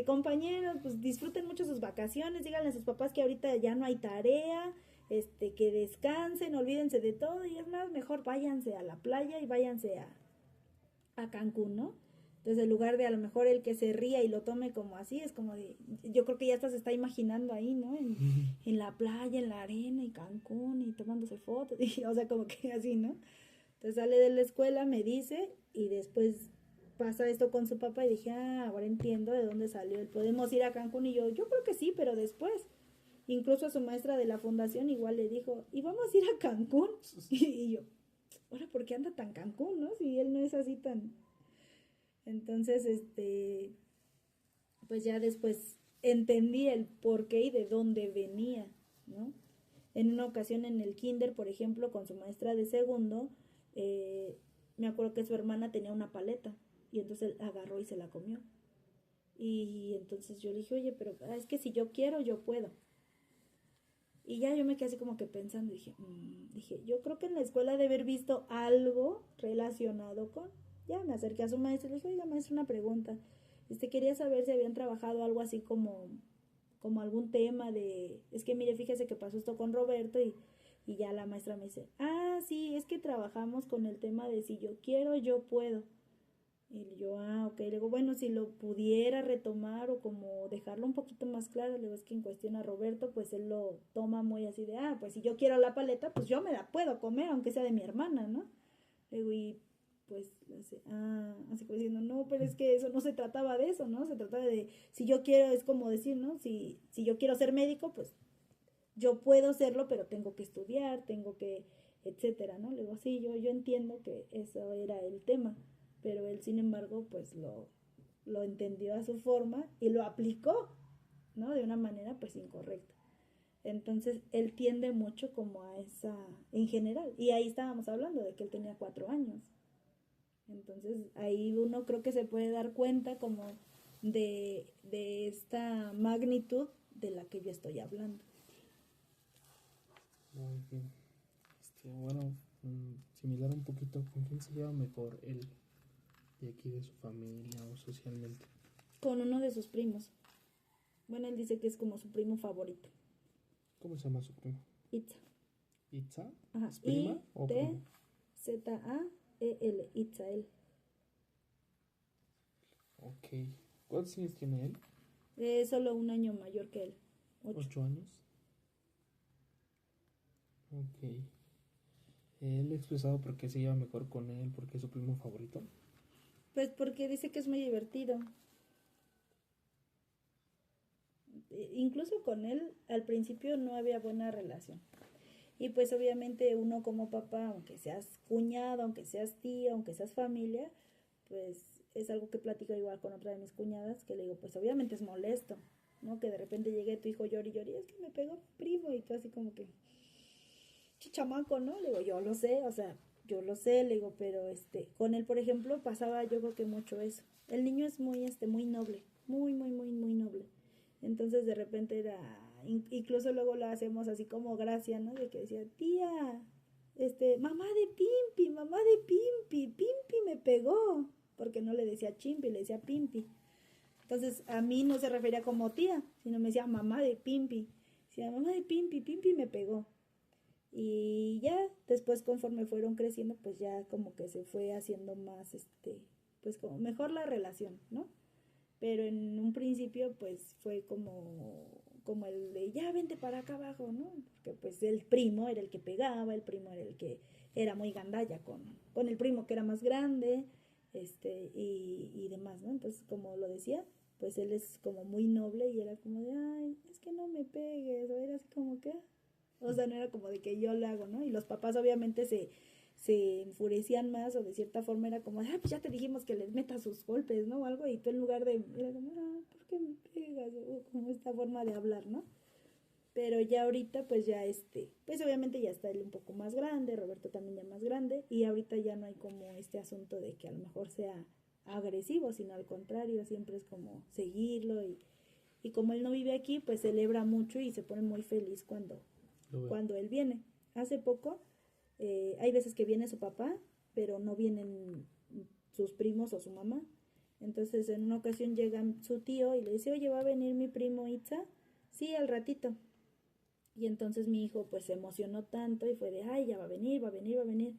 compañeros, pues disfruten mucho sus vacaciones, díganle a sus papás que ahorita ya no hay tarea, que descansen, olvídense de todo y es más, mejor váyanse a la playa y váyanse a Cancún, ¿no? Entonces, en lugar de a lo mejor el que se ría y lo tome como así, es como de, yo creo que ya hasta se está imaginando ahí, ¿no? En la playa, en la arena y Cancún y tomándose fotos, y, o sea, como que así, ¿no? Entonces sale de la escuela, me dice y después pasa esto con su papá y dije, ahora entiendo de dónde salió el podemos ir a Cancún y yo creo que sí, pero después. Incluso a su maestra de la fundación igual le dijo, ¿y vamos a ir a Cancún? Y yo, ahora, ¿por qué anda tan Cancún, no? Si él no es así tan... Entonces, pues ya después entendí el por qué y de dónde venía, ¿no? En una ocasión en el kinder, por ejemplo, con su maestra de segundo, me acuerdo que su hermana tenía una paleta y entonces él agarró y se la comió. Y entonces yo le dije, oye, pero es que si yo quiero, yo puedo. Y ya yo me quedé así como que pensando, dije, yo creo que en la escuela debe haber visto algo relacionado con... Ya me acerqué a su maestra y le dije, oiga, maestra, una pregunta. Quería saber si habían trabajado algo así como algún tema de, es que mire, fíjese que pasó esto con Roberto y ya la maestra me dice, sí, es que trabajamos con el tema de si yo quiero, yo puedo. Y yo, ok, le digo, bueno, si lo pudiera retomar o como dejarlo un poquito más claro, le digo, es que en cuestión a Roberto, pues él lo toma muy así de, pues si yo quiero la paleta, pues yo me la puedo comer, aunque sea de mi hermana, ¿no? Le digo, y pues, así como diciendo, no, pero es que eso no se trataba de eso, ¿no? Se trataba de, si yo quiero, es como decir, ¿no? Si yo quiero ser médico, pues yo puedo serlo, pero tengo que estudiar, tengo que, etcétera, ¿no? Le digo, sí, yo entiendo que eso era el tema, pero él, sin embargo, pues lo entendió a su forma y lo aplicó, ¿no? De una manera, pues, incorrecta. Entonces, él tiende mucho como a esa, en general, y ahí estábamos hablando de que él tenía 4 años. Entonces, ahí uno creo que se puede dar cuenta como de esta magnitud de la que yo estoy hablando. Muy bien. Bueno, similar un poquito, ¿con quién se lleva mejor él de aquí de su familia o socialmente? Con uno de sus primos. Bueno, él dice que es como su primo favorito. ¿Cómo se llama su primo? Itza. ¿Itza? Ajá. ¿Es prima o primo? Itzael, Itzael. Ok. ¿Cuántos años tiene él? Es solo un año mayor que él. 8 años. Ok. Él ha expresado por qué se lleva mejor con él, porque es su primo favorito. Pues porque dice que es muy divertido. Incluso con él al principio no había buena relación. Y pues obviamente uno como papá, aunque seas cuñado, aunque seas tío, aunque seas familia, pues es algo que platico igual con otra de mis cuñadas, que le digo, pues obviamente es molesto, ¿no? Que de repente llegue tu hijo llori y llori, es que me pegó mi primo y tú así como que, chichamaco, ¿no? Le digo, yo lo sé, o sea, yo lo sé, le digo, pero con él, por ejemplo, pasaba yo creo que mucho eso. El niño es muy, muy noble, muy, muy, muy, muy noble. Entonces de repente era, incluso luego lo hacemos así como gracia, ¿no? De que decía, tía, mamá de Pimpi me pegó, porque no le decía Chimpi, le decía Pimpi. Entonces a mí no se refería como tía, sino me decía mamá de Pimpi. Decía, mamá de Pimpi me pegó. Y ya después conforme fueron creciendo, pues ya como que se fue haciendo más, pues como mejor la relación, ¿no? Pero en un principio pues fue como el de ya vente para acá abajo, ¿no? Porque pues el primo era el que pegaba, el primo era el que era muy gandalla con el primo que era más grande, y demás, ¿no? Entonces como lo decía, pues él es como muy noble y era como de, ay, es que no me pegues, o era así como que, o sea, no era como de que yo lo hago, ¿no? Y los papás obviamente se enfurecían más o de cierta forma era como, ah, pues ya te dijimos que les metas sus golpes, ¿no? O algo, y tú en lugar de, era como, ah, ¿por qué me pegas? O como esta forma de hablar, ¿no? Pero ya ahorita, pues ya pues obviamente ya está él un poco más grande, Roberto también ya más grande, y ahorita ya no hay como este asunto de que a lo mejor sea agresivo, sino al contrario, siempre es como seguirlo y como él no vive aquí, pues celebra mucho y se pone muy feliz cuando él viene. Hace poco, hay veces que viene su papá, pero no vienen sus primos o su mamá. Entonces en una ocasión llega su tío y le dice, oye, ¿va a venir mi primo Itza? Sí, al ratito. Y entonces mi hijo pues se emocionó tanto y fue de, ay, ya va a venir, va a venir, va a venir.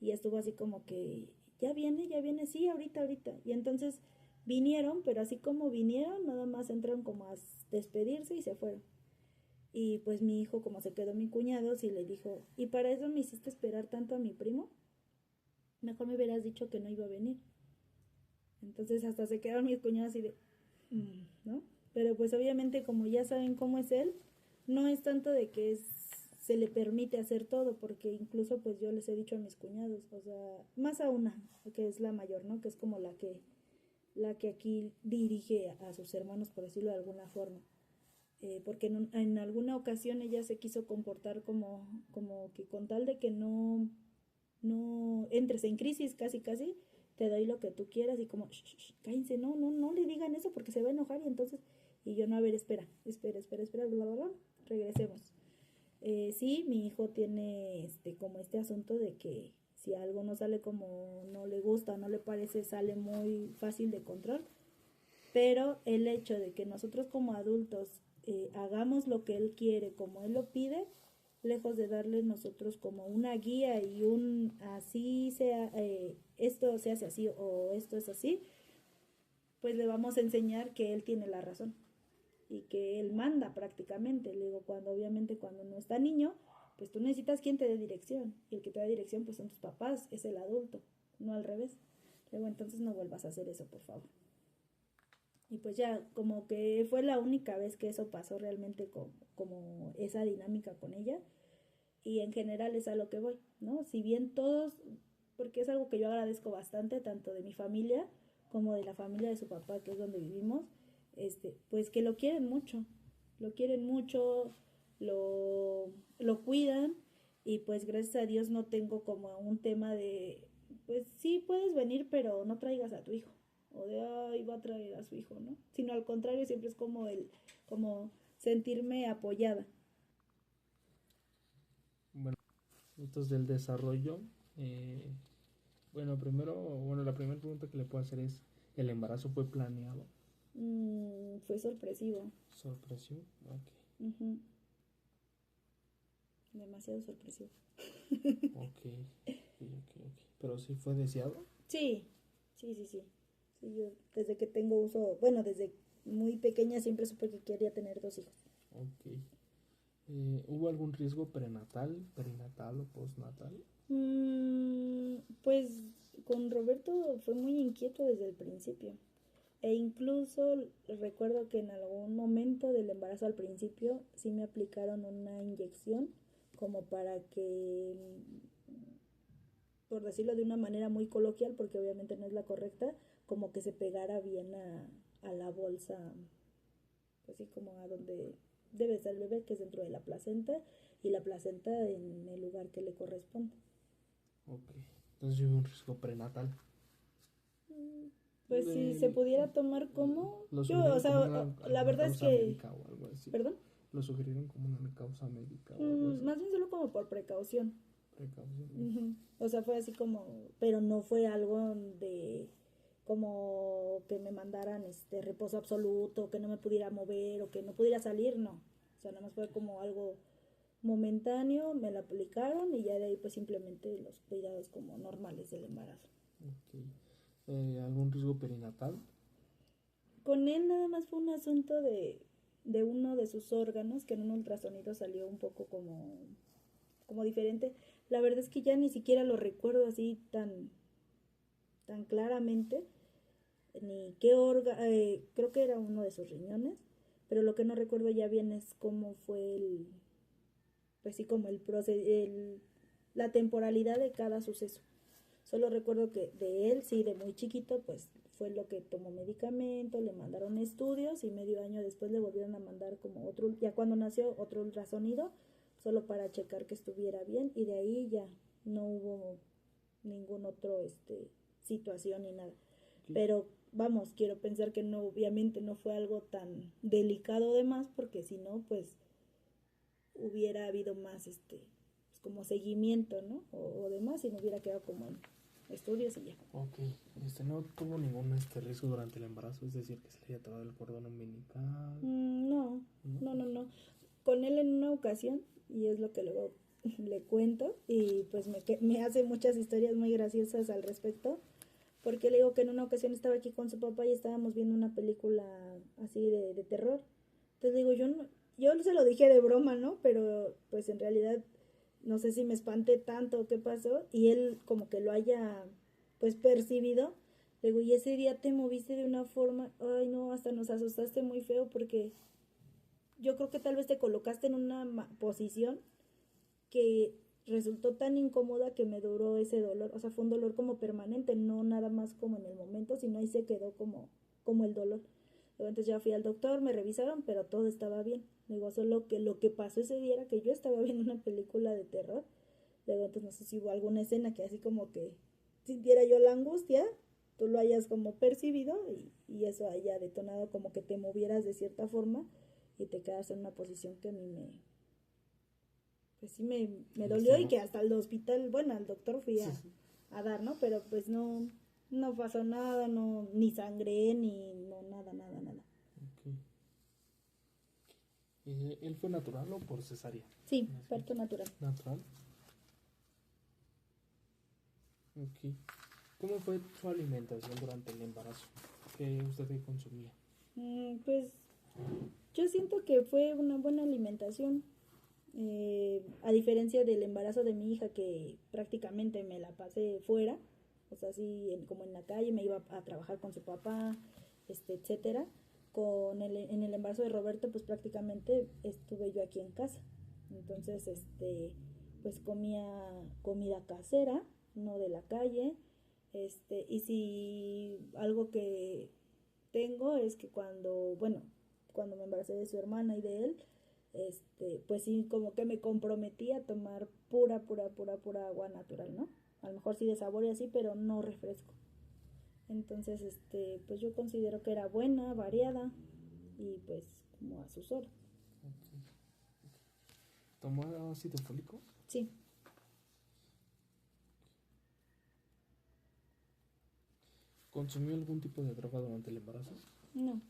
Y estuvo así como que, ya viene, sí, ahorita. Y entonces vinieron, pero así como vinieron, nada más entraron como a despedirse y se fueron. Y pues mi hijo, como se quedó mi cuñado, sí le dijo, ¿y para eso me hiciste esperar tanto a mi primo? Mejor me hubieras dicho que no iba a venir. Entonces hasta se quedaron mis cuñados así de, ¿no? Pero pues obviamente como ya saben cómo es él, no es tanto de que se le permite hacer todo, porque incluso pues yo les he dicho a mis cuñados, o sea, más a una, que es la mayor, ¿no? Que es como la que aquí dirige a sus hermanos, por decirlo de alguna forma. Porque en alguna ocasión ella se quiso comportar como que con tal de que no entres en crisis casi, te doy lo que tú quieras y como, cállense, no le digan eso porque se va a enojar y entonces, y yo no, a ver, espera, bla, bla, bla, regresemos. Sí, mi hijo tiene como este asunto de que si algo no sale como no le gusta, no le parece, sale muy fácil de control, pero el hecho de que nosotros como adultos hagamos lo que él quiere, como él lo pide, lejos de darle nosotros como una guía y un así sea, esto se hace así o esto es así, pues le vamos a enseñar que él tiene la razón y que él manda prácticamente. Le digo, obviamente cuando no está niño, pues tú necesitas quien te dé dirección y el que te da dirección pues son tus papás, es el adulto, no al revés. Luego entonces no vuelvas a hacer eso, por favor. Y pues ya, como que fue la única vez que eso pasó realmente como esa dinámica con ella. Y en general es a lo que voy, ¿no? Si bien todos, porque es algo que yo agradezco bastante, tanto de mi familia como de la familia de su papá, que es donde vivimos, pues que lo quieren mucho, lo cuidan y pues gracias a Dios no tengo como un tema de, pues sí puedes venir, pero no traigas a tu hijo o de, ay, va a traer a su hijo, ¿no? Sino al contrario, siempre es como sentirme apoyada. Bueno, frutos del desarrollo. eh, bueno, la primera pregunta que le puedo hacer es, ¿el embarazo fue planeado? Fue sorpresivo. ¿Sorpresivo? Ok. Ujú. Demasiado sorpresivo. Ok, ok. ¿Pero sí fue deseado? Sí, sí. Sí, yo desde que tengo uso, bueno, desde muy pequeña siempre supe que quería tener dos hijos. Ok. ¿Hubo algún riesgo prenatal, perinatal o postnatal? Pues con Roberto fue muy inquieto desde el principio. E incluso recuerdo que en algún momento del embarazo al principio sí me aplicaron una inyección como para que, por decirlo de una manera muy coloquial, porque obviamente no es la correcta, como que se pegara bien a la bolsa, pues sí, como a donde debe estar el bebé, que es dentro de la placenta, y la placenta en el lugar que le corresponde. Ok. Entonces hubo un riesgo prenatal. Pues si se pudiera tomar como... ¿Lo Yo, o sugirieron como sea, una, la alguna verdad es causa que... médica o algo así? ¿Perdón? ¿Lo sugirieron como una causa médica o algo así? Más bien solo como por precaución. Precaución. Ujú. O sea, fue así como... Pero no fue algo de... Como que me mandaran reposo absoluto, que no me pudiera mover o que no pudiera salir, no. O sea, nada más fue como algo momentáneo, me la aplicaron y ya de ahí pues simplemente los cuidados como normales del embarazo. Ok. ¿Algún riesgo perinatal? Con él nada más fue un asunto de uno de sus órganos que en un ultrasonido salió un poco como diferente. La verdad es que ya ni siquiera lo recuerdo así tan claramente, ni qué órgano, creo que era uno de sus riñones, pero lo que no recuerdo ya bien es cómo fue pues sí, como la temporalidad de cada suceso. Solo recuerdo que de él, sí, de muy chiquito, pues fue lo que tomó medicamento, le mandaron estudios y medio año después le volvieron a mandar como otro, ya cuando nació, otro ultrasonido, solo para checar que estuviera bien y de ahí ya no hubo ningún otro situación ni nada. Sí. Pero vamos, quiero pensar que no, obviamente no fue algo tan delicado de más, porque si no, pues hubiera habido más pues como seguimiento, ¿no? O demás, y no hubiera quedado como en estudios y ya. Ok. No tuvo ningún riesgo durante el embarazo, es decir, que se le haya atorado el cordón umbilical. No, ¿No? no. Con él en una ocasión, y es lo que luego le cuento, y pues me hace muchas historias muy graciosas al respecto, porque le digo que en una ocasión estaba aquí con su papá y estábamos viendo una película así de terror. Entonces digo, yo se lo dije de broma, ¿no? Pero pues en realidad no sé si me espanté tanto o qué pasó, y él como que lo haya pues percibido. Le digo, y ese día te moviste de una forma, ay no, hasta nos asustaste muy feo, porque yo creo que tal vez te colocaste en una posición que resultó tan incómoda que me duró ese dolor. O sea, fue un dolor como permanente, no nada más como en el momento, sino ahí se quedó como el dolor. Luego, entonces ya fui al doctor, me revisaron, pero todo estaba bien. Digo, solo que lo que pasó ese día era que yo estaba viendo una película de terror. Luego, entonces no sé si hubo alguna escena que así como que sintiera yo la angustia, tú lo hayas como percibido y eso haya detonado como que te movieras de cierta forma y te quedas en una posición que a mí pues sí me dolió, y que hasta el hospital, bueno, al doctor fui a dar, ¿no? Pero pues no pasó nada, no, ni sangré, ni no, nada. Ok. ¿Él fue natural o por cesárea? Sí, parto natural. Natural. Ok. ¿Cómo fue su alimentación durante el embarazo? ¿Qué usted consumía? Pues yo siento que fue una buena alimentación. A diferencia del embarazo de mi hija, que prácticamente me la pasé fuera, o sea, así como en la calle, me iba a trabajar con su papá, etcétera. En el embarazo de Roberto, pues prácticamente estuve yo aquí en casa. Entonces, pues comía comida casera, no de la calle. Y si algo que tengo es que cuando me embaracé de su hermana y de él, pues sí, como que me comprometí a tomar pura agua natural, ¿no? A lo mejor sí de sabor y así, pero no refresco. Entonces, pues yo considero que era buena, variada y pues como a sus horas. Okay. ¿Tomó ácido fólico? Sí. ¿Consumió algún tipo de droga durante el embarazo? No.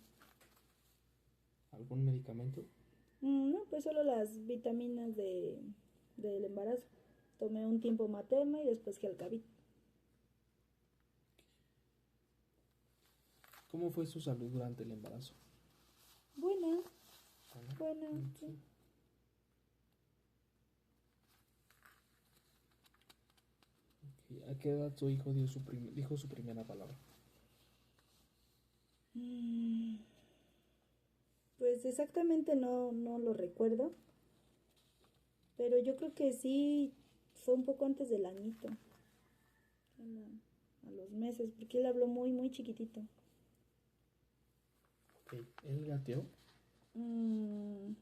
¿Algún medicamento? No, pues solo las vitaminas del embarazo. Tomé un tiempo Materna y después Gelcavit. ¿Cómo fue su salud durante el embarazo? Buena. Okay. Sí. Ok. ¿A qué edad su hijo dijo su primera palabra? Pues exactamente no lo recuerdo, pero yo creo que sí fue un poco antes del añito, a los meses, porque él habló muy chiquitito. Ok, ¿él gateó? Mm,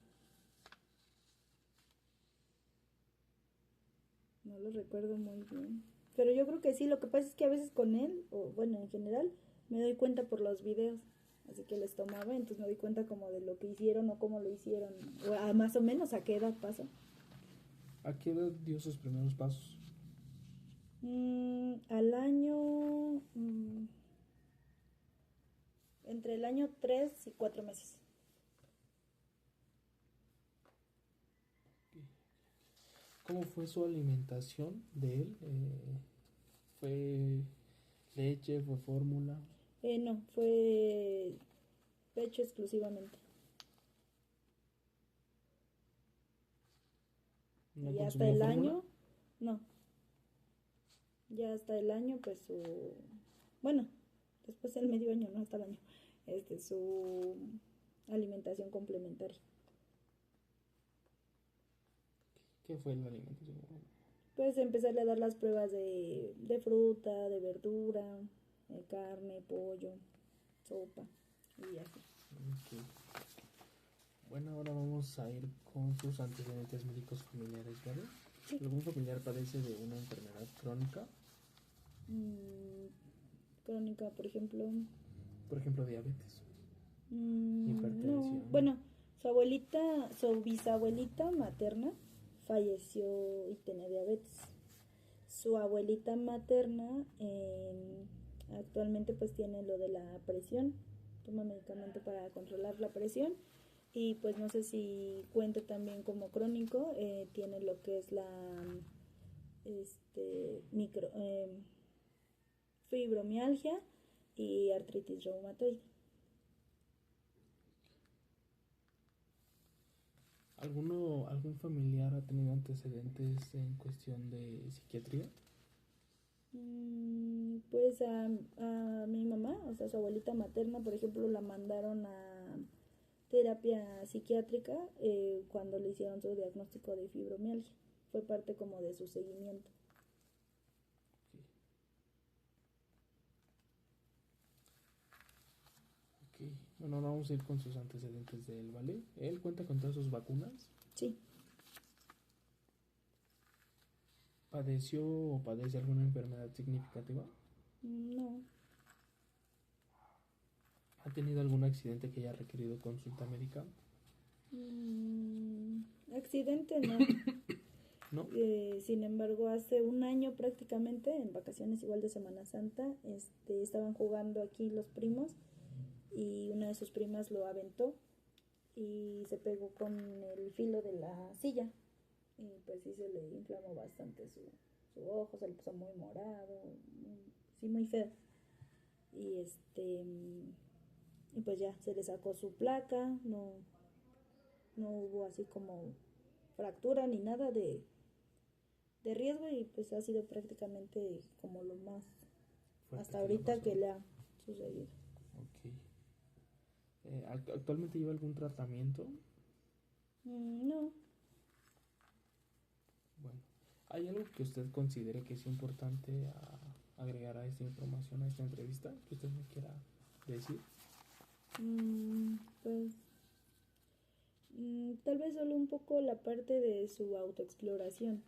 no lo recuerdo muy bien, pero yo creo que sí. Lo que pasa es que a veces con él, o bueno, en general, me doy cuenta por los videos. Así que les tomaba, entonces me doy cuenta como de lo que hicieron o cómo lo hicieron, o más o menos a qué edad pasa. ¿A qué edad dio sus primeros pasos? Al año, entre el año 3 y 4 meses. ¿Cómo fue su alimentación de él? ¿Fue leche? ¿Fue fórmula? No, fue pecho exclusivamente. ¿No Y hasta consumió el fórmula? año, no, ya hasta el año, pues bueno, después del medio año, no hasta el año, su alimentación complementaria. ¿Qué fue la alimentación? Pues empezarle a dar las pruebas de fruta, de verdura, de carne, pollo, sopa y así. Ok. Bueno, ahora vamos a ir con sus antecedentes médicos familiares, ¿vale? Sí. ¿Algún familiar padece de una enfermedad crónica? Crónica, por ejemplo. Por ejemplo, diabetes, No, hipertensión. bueno, su bisabuelita materna falleció y tenía diabetes. Su abuelita materna actualmente pues tiene lo de la presión, toma medicamento para controlar la presión y pues no sé si cuenta también como crónico, tiene lo que es la micro fibromialgia y artritis reumatoide. ¿Algún familiar ha tenido antecedentes en cuestión de psiquiatría? Pues a mi mamá, o sea, su abuelita materna, por ejemplo, la mandaron a terapia psiquiátrica cuando le hicieron su diagnóstico de fibromialgia. Fue parte como de su seguimiento. Ok. Bueno, ahora vamos a ir con sus antecedentes de él, ¿vale? ¿Él cuenta con todas sus vacunas? Sí. ¿Padeció o padece alguna enfermedad significativa? No. ¿Ha tenido algún accidente que haya requerido consulta médica? Accidente no. ¿No? Sin embargo, hace un año prácticamente, en vacaciones igual de Semana Santa, estaban jugando aquí los primos y una de sus primas lo aventó y se pegó con el filo de la silla y pues sí se le inflamó bastante su ojo, se le puso muy morado, sí, muy feo. Y y pues ya se le sacó su placa, no hubo así como fractura ni nada de riesgo y pues ha sido prácticamente como lo más Fuerte hasta que le ahorita pasó. que le ha sucedido. Ok. ¿Actualmente lleva algún tratamiento? No. Bueno, ¿hay algo que usted considere que es importante agregar a esta información, a esta entrevista, que usted me quiera decir? Pues tal vez solo un poco la parte de su autoexploración.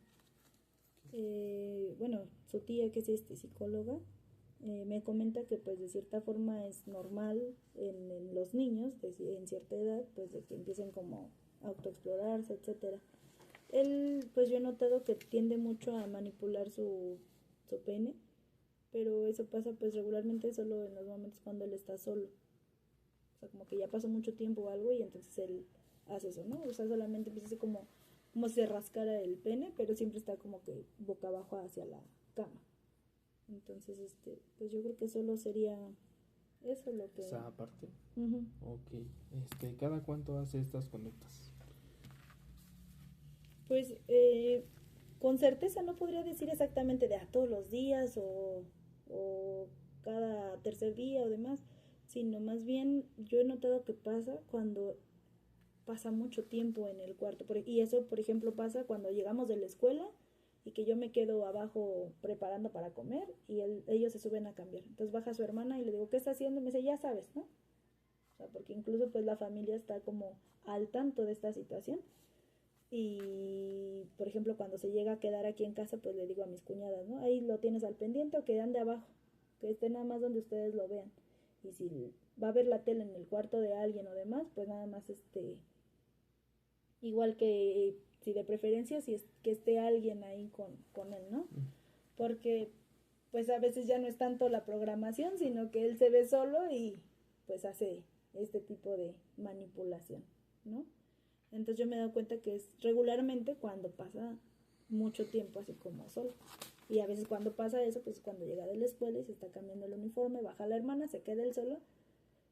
Bueno, su tía que es psicóloga me comenta que pues de cierta forma es normal en los niños en cierta edad pues de que empiecen como a autoexplorarse, etcétera. Él pues yo he notado que tiende mucho a manipular su pene, pero eso pasa pues regularmente solo en los momentos cuando él está solo. O sea, como que ya pasó mucho tiempo o algo y entonces él hace eso, ¿no? O sea, solamente empieza así como si se rascara el pene, pero siempre está como que boca abajo hacia la cama. Entonces, pues yo creo que solo sería eso lo que... Esa parte. Uh-huh. Ok. ¿Cada cuánto hace estas conductas? Pues con certeza no podría decir exactamente de a todos los días o cada tercer día o demás, sino más bien yo he notado que pasa cuando pasa mucho tiempo en el cuarto. Y eso, por ejemplo, pasa cuando llegamos de la escuela y que yo me quedo abajo preparando para comer y ellos se suben a cambiar. Entonces baja su hermana y le digo, ¿qué está haciendo? Y me dice, ya sabes, ¿no? O sea, porque incluso pues la familia está como al tanto de esta situación. Y, por ejemplo, cuando se llega a quedar aquí en casa, pues le digo a mis cuñadas, ¿no? Ahí lo tienes al pendiente o que ande abajo, que esté nada más donde ustedes lo vean. Y si va a ver la tele en el cuarto de alguien o demás, pues nada más igual que si de preferencia, si es que esté alguien ahí con él, ¿no? Porque pues a veces ya no es tanto la programación, sino que él se ve solo y pues hace este tipo de manipulación, ¿no? Entonces yo me he dado cuenta que es regularmente cuando pasa mucho tiempo así como solo. Y a veces cuando pasa eso, pues cuando llega de la escuela y se está cambiando el uniforme, baja la hermana, se queda él solo.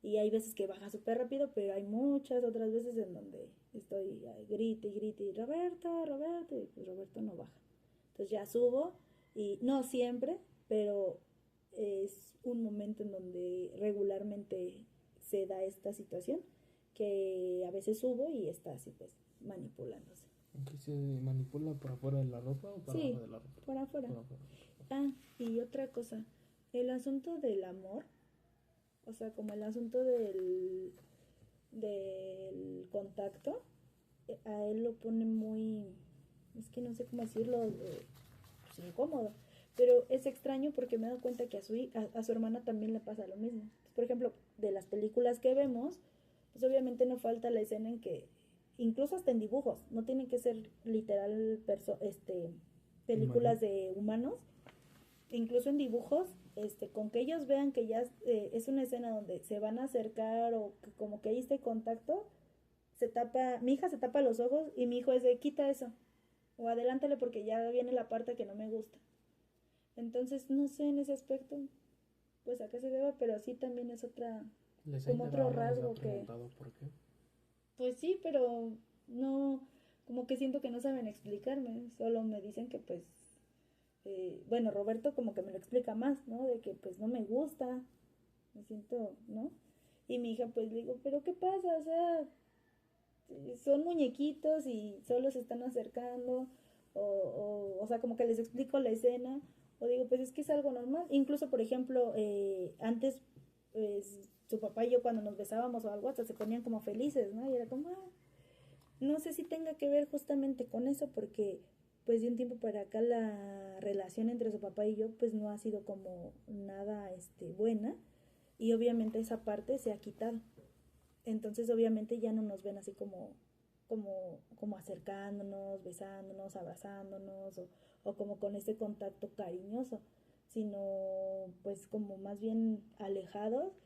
Y hay veces que baja súper rápido, pero hay muchas otras veces en donde estoy grite y grite y Roberto, Roberto, y pues Roberto no baja. Entonces ya subo y no siempre, pero es un momento en donde regularmente se da esta situación que a veces subo y está así pues manipulándose. ¿Qué se manipula por afuera de la ropa o por Sí, abajo de la ropa? por afuera. Por afuera. Ah, y otra cosa, el asunto del amor, o sea, como el asunto del contacto, a él lo pone muy, es que no sé cómo decirlo, pues incómodo, pero es extraño porque me he dado cuenta que a su hermana también le pasa lo mismo. Por ejemplo, de las películas que vemos, pues obviamente no falta la escena en que, incluso hasta en dibujos, no tienen que ser literal películas de humanos, incluso en dibujos, con que ellos vean que ya es una escena donde se van a acercar o que como que hay este contacto, mi hija se tapa los ojos y mi hijo es de quita eso o adelántale porque ya viene la parte que no me gusta. Entonces no sé en ese aspecto pues a qué se deba, pero sí también es como otro rasgo que por qué. pues sí, pero no, como que siento que no saben explicarme, solo me dicen que pues bueno, Roberto como que me lo explica más, ¿no? De que pues no me gusta, me siento, ¿no? Y mi hija pues le digo, pero ¿qué pasa? O sea, son muñequitos y solo se están acercando, o sea, como que les explico la escena, o digo, pues es que es algo normal. Incluso, por ejemplo, antes, su papá y yo cuando nos besábamos o algo, hasta se ponían como felices, ¿no? Y era como, no sé si tenga que ver justamente con eso, porque pues de un tiempo para acá la relación entre su papá y yo pues no ha sido como nada buena y obviamente esa parte se ha quitado. Entonces obviamente ya no nos ven así como acercándonos, besándonos, abrazándonos o como con ese contacto cariñoso, sino pues como más bien alejados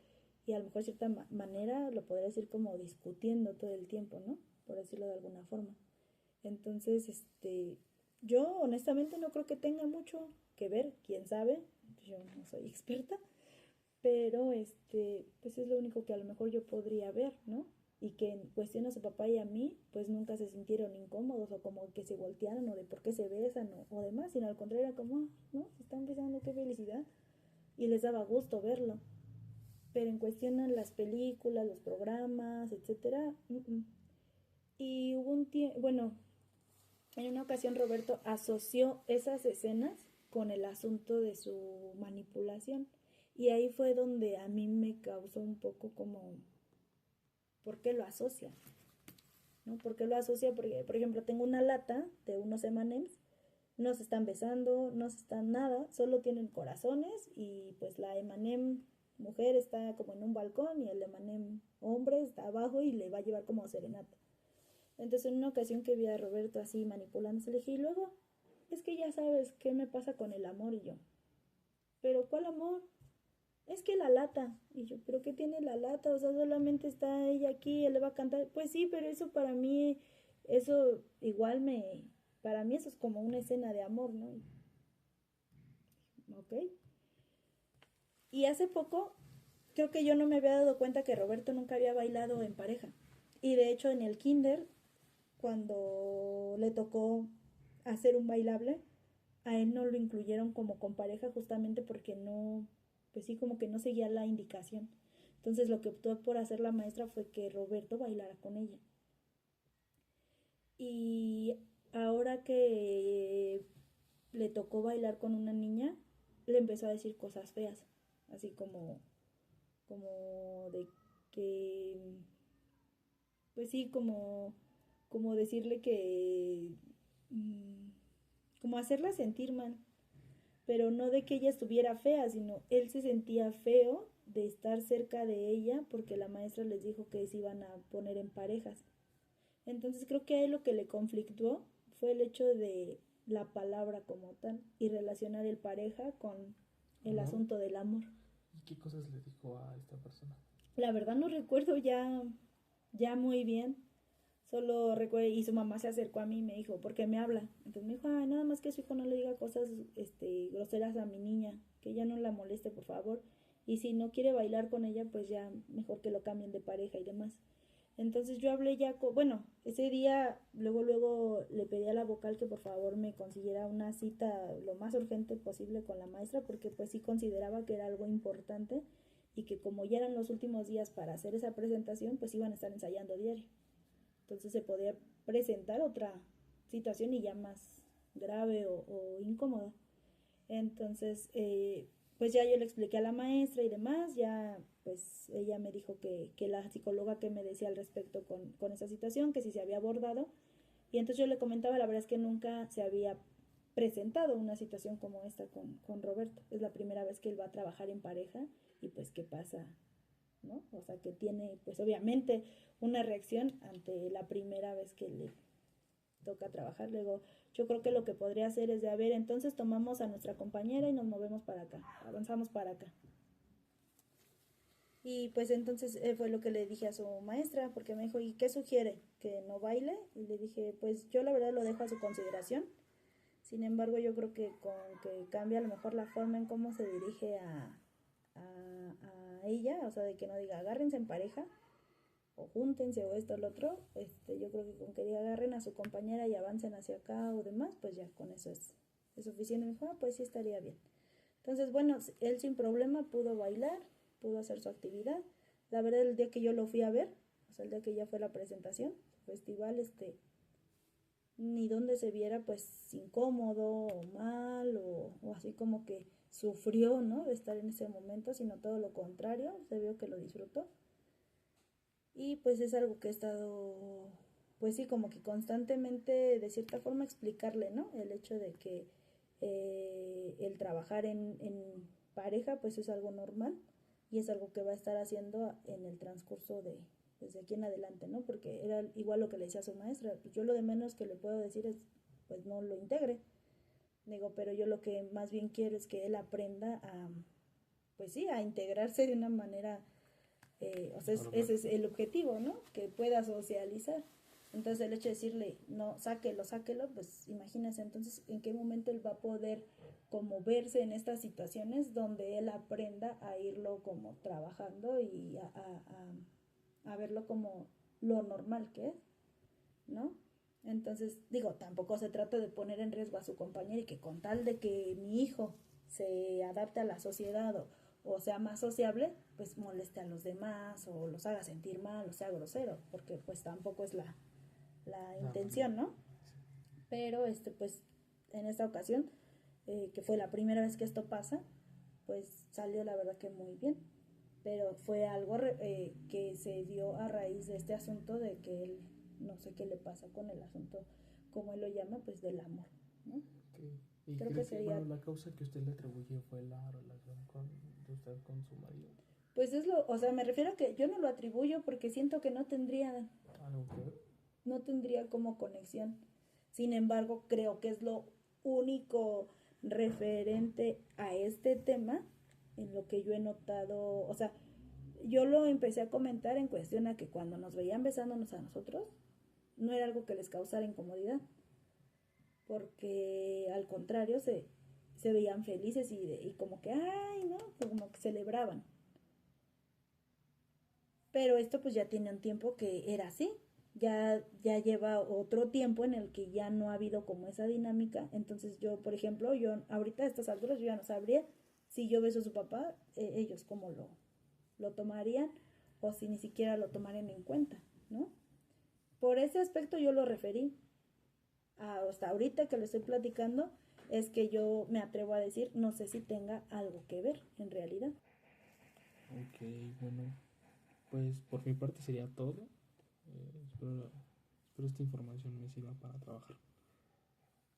y a lo mejor de cierta manera lo podría decir como discutiendo todo el tiempo, ¿no? Por decirlo de alguna forma. Entonces, yo honestamente no creo que tenga mucho que ver, quién sabe, yo no soy experta, pero pues es lo único que a lo mejor yo podría ver, ¿no? Y que en cuestión a su papá y a mí, pues nunca se sintieron incómodos o como que se voltearon o de por qué se besan o demás, sino al contrario, era como, ¿no? Se están besando, qué felicidad. Y les daba gusto verlo. Pero en cuestión a las películas, los programas, etcétera, y hubo un tiempo, bueno, en una ocasión Roberto asoció esas escenas con el asunto de su manipulación. Y ahí fue donde a mí me causó un poco como, ¿por qué lo asocia? ¿No? ¿Por qué lo asocia? Porque, por ejemplo, tengo una lata de unos M&M's, no se están besando, no se están nada, solo tienen corazones y pues la M&M mujer está como en un balcón y el M&M hombre está abajo y le va a llevar como serenata. Entonces en una ocasión que vi a Roberto así manipulándose, le dije, y luego, es que ya sabes qué me pasa con el amor. Y yo, ¿pero cuál amor? Es que la lata. Y yo, ¿pero qué tiene la lata? O sea, solamente está ella aquí, él le va a cantar. Pues sí, pero eso para mí, eso igual para mí eso es como una escena de amor, ¿no? Ok. Y hace poco, creo que yo no me había dado cuenta que Roberto nunca había bailado en pareja. Y de hecho en el kinder, cuando le tocó hacer un bailable, a él no lo incluyeron como con pareja justamente porque no, pues sí, como que no seguía la indicación. Entonces lo que optó por hacer la maestra fue que Roberto bailara con ella. Y ahora que le tocó bailar con una niña, le empezó a decir cosas feas, así como de que, pues sí, como decirle que, mmm, como hacerla sentir mal, pero no de que ella estuviera fea, sino él se sentía feo de estar cerca de ella porque la maestra les dijo que se iban a poner en parejas. Entonces creo que a él lo que le conflictuó fue el hecho de la palabra como tal y relacionar el pareja con el Amor. asunto del amor. ¿Y qué cosas le dijo a esta persona? La verdad no recuerdo ya muy bien. Solo recuerdo, y su mamá se acercó a mí y me dijo, ¿por qué me habla? Entonces me dijo, ay, nada más que su hijo no le diga cosas groseras a mi niña, que ella no la moleste, por favor. Y si no quiere bailar con ella, pues ya mejor que lo cambien de pareja y demás. Entonces yo hablé ya bueno, ese día luego le pedí a la vocal que por favor me consiguiera una cita lo más urgente posible con la maestra porque pues sí consideraba que era algo importante y que como ya eran los últimos días para hacer esa presentación, pues iban a estar ensayando diario. Entonces se podía presentar otra situación y ya más grave o incómoda. Entonces, pues ya yo le expliqué a la maestra y demás, ya pues ella me dijo que la psicóloga que me decía al respecto con esa situación, que si se había abordado, y entonces yo le comentaba, la verdad es que nunca se había presentado una situación como esta con Roberto, es la primera vez que él va a trabajar en pareja y pues qué pasa, ¿no? O sea, que tiene pues obviamente una reacción ante la primera vez que le toca trabajar. Luego, yo creo que lo que podría hacer es de, a ver, entonces tomamos a nuestra compañera y nos movemos para acá, avanzamos para acá. Y pues entonces fue lo que le dije a su maestra, porque me dijo, ¿y qué sugiere? ¿Que no baile? Y le dije, pues yo la verdad lo dejo a su consideración. Sin embargo, yo creo que con que cambie a lo mejor la forma en cómo se dirige a ella, o sea, de que no diga agárrense en pareja, o júntense o esto o lo otro, yo creo que con que agarren a su compañera y avancen hacia acá o demás, pues ya con eso es suficiente. Me dijo, ah, pues sí estaría bien. Entonces, bueno, él sin problema pudo bailar, pudo hacer su actividad. La verdad, el día que yo lo fui a ver, o sea, el día que ya fue la presentación, festival, ni donde se viera pues incómodo o mal o así como que sufrió, ¿no? De estar en ese momento, sino todo lo contrario, se vio que lo disfrutó. Y pues es algo que he estado, pues sí, como que constantemente, de cierta forma, explicarle, ¿no? El hecho de que el trabajar en pareja, pues es algo normal y es algo que va a estar haciendo en el transcurso desde aquí en adelante, ¿no? Porque era igual lo que le decía a su maestra, pues yo lo de menos que le puedo decir es, pues no lo integre. Digo, pero yo lo que más bien quiero es que él aprenda pues sí, a integrarse de una manera o sea, ese es el objetivo, ¿no? Que pueda socializar. Entonces el hecho de decirle, no, sáquelo, pues imagínese entonces en qué momento él va a poder como verse en estas situaciones donde él aprenda a irlo como trabajando y a verlo como lo normal que es, ¿no? Entonces, digo, tampoco se trata de poner en riesgo a su compañero y que con tal de que mi hijo se adapte a la sociedad o sea más sociable, pues moleste a los demás o los haga sentir mal o sea grosero, porque pues tampoco es la intención, ¿no? Pero pues en esta ocasión, que fue la primera vez que esto pasa, pues salió la verdad que muy bien. Pero fue algo que se dio a raíz de este asunto de que él, no sé qué le pasa con el asunto, como él lo llama, pues del amor, ¿no? Okay. ¿Y Creo cree que sería... bueno, la causa que usted le atribuye fue la relación de usted con su marido? Pues o sea, me refiero a que yo no lo atribuyo porque siento que no tendría... ¿Algo que ver? No tendría como conexión. Sin embargo, creo que es lo único referente a este tema en lo que yo he notado, o sea, yo lo empecé a comentar en cuestión a que cuando nos veían besándonos a nosotros, no era algo que les causara incomodidad, porque al contrario se veían felices y como que, ay, ¿no? Como que celebraban. Pero esto pues ya tiene un tiempo que era así. ya lleva otro tiempo en el que ya no ha habido como esa dinámica. Entonces yo, por ejemplo, yo ahorita a estas alturas yo ya no sabría si yo beso a su papá, ellos cómo lo tomarían o si ni siquiera lo tomarían en cuenta, ¿no? Por ese aspecto yo lo referí. Hasta ahorita que lo estoy platicando, es que yo me atrevo a decir, no sé si tenga algo que ver en realidad. Ok, bueno, pues por mi parte sería todo. Espero esta información me sirva para trabajar.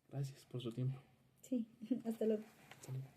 Gracias por su tiempo. Sí, hasta luego. Hasta luego.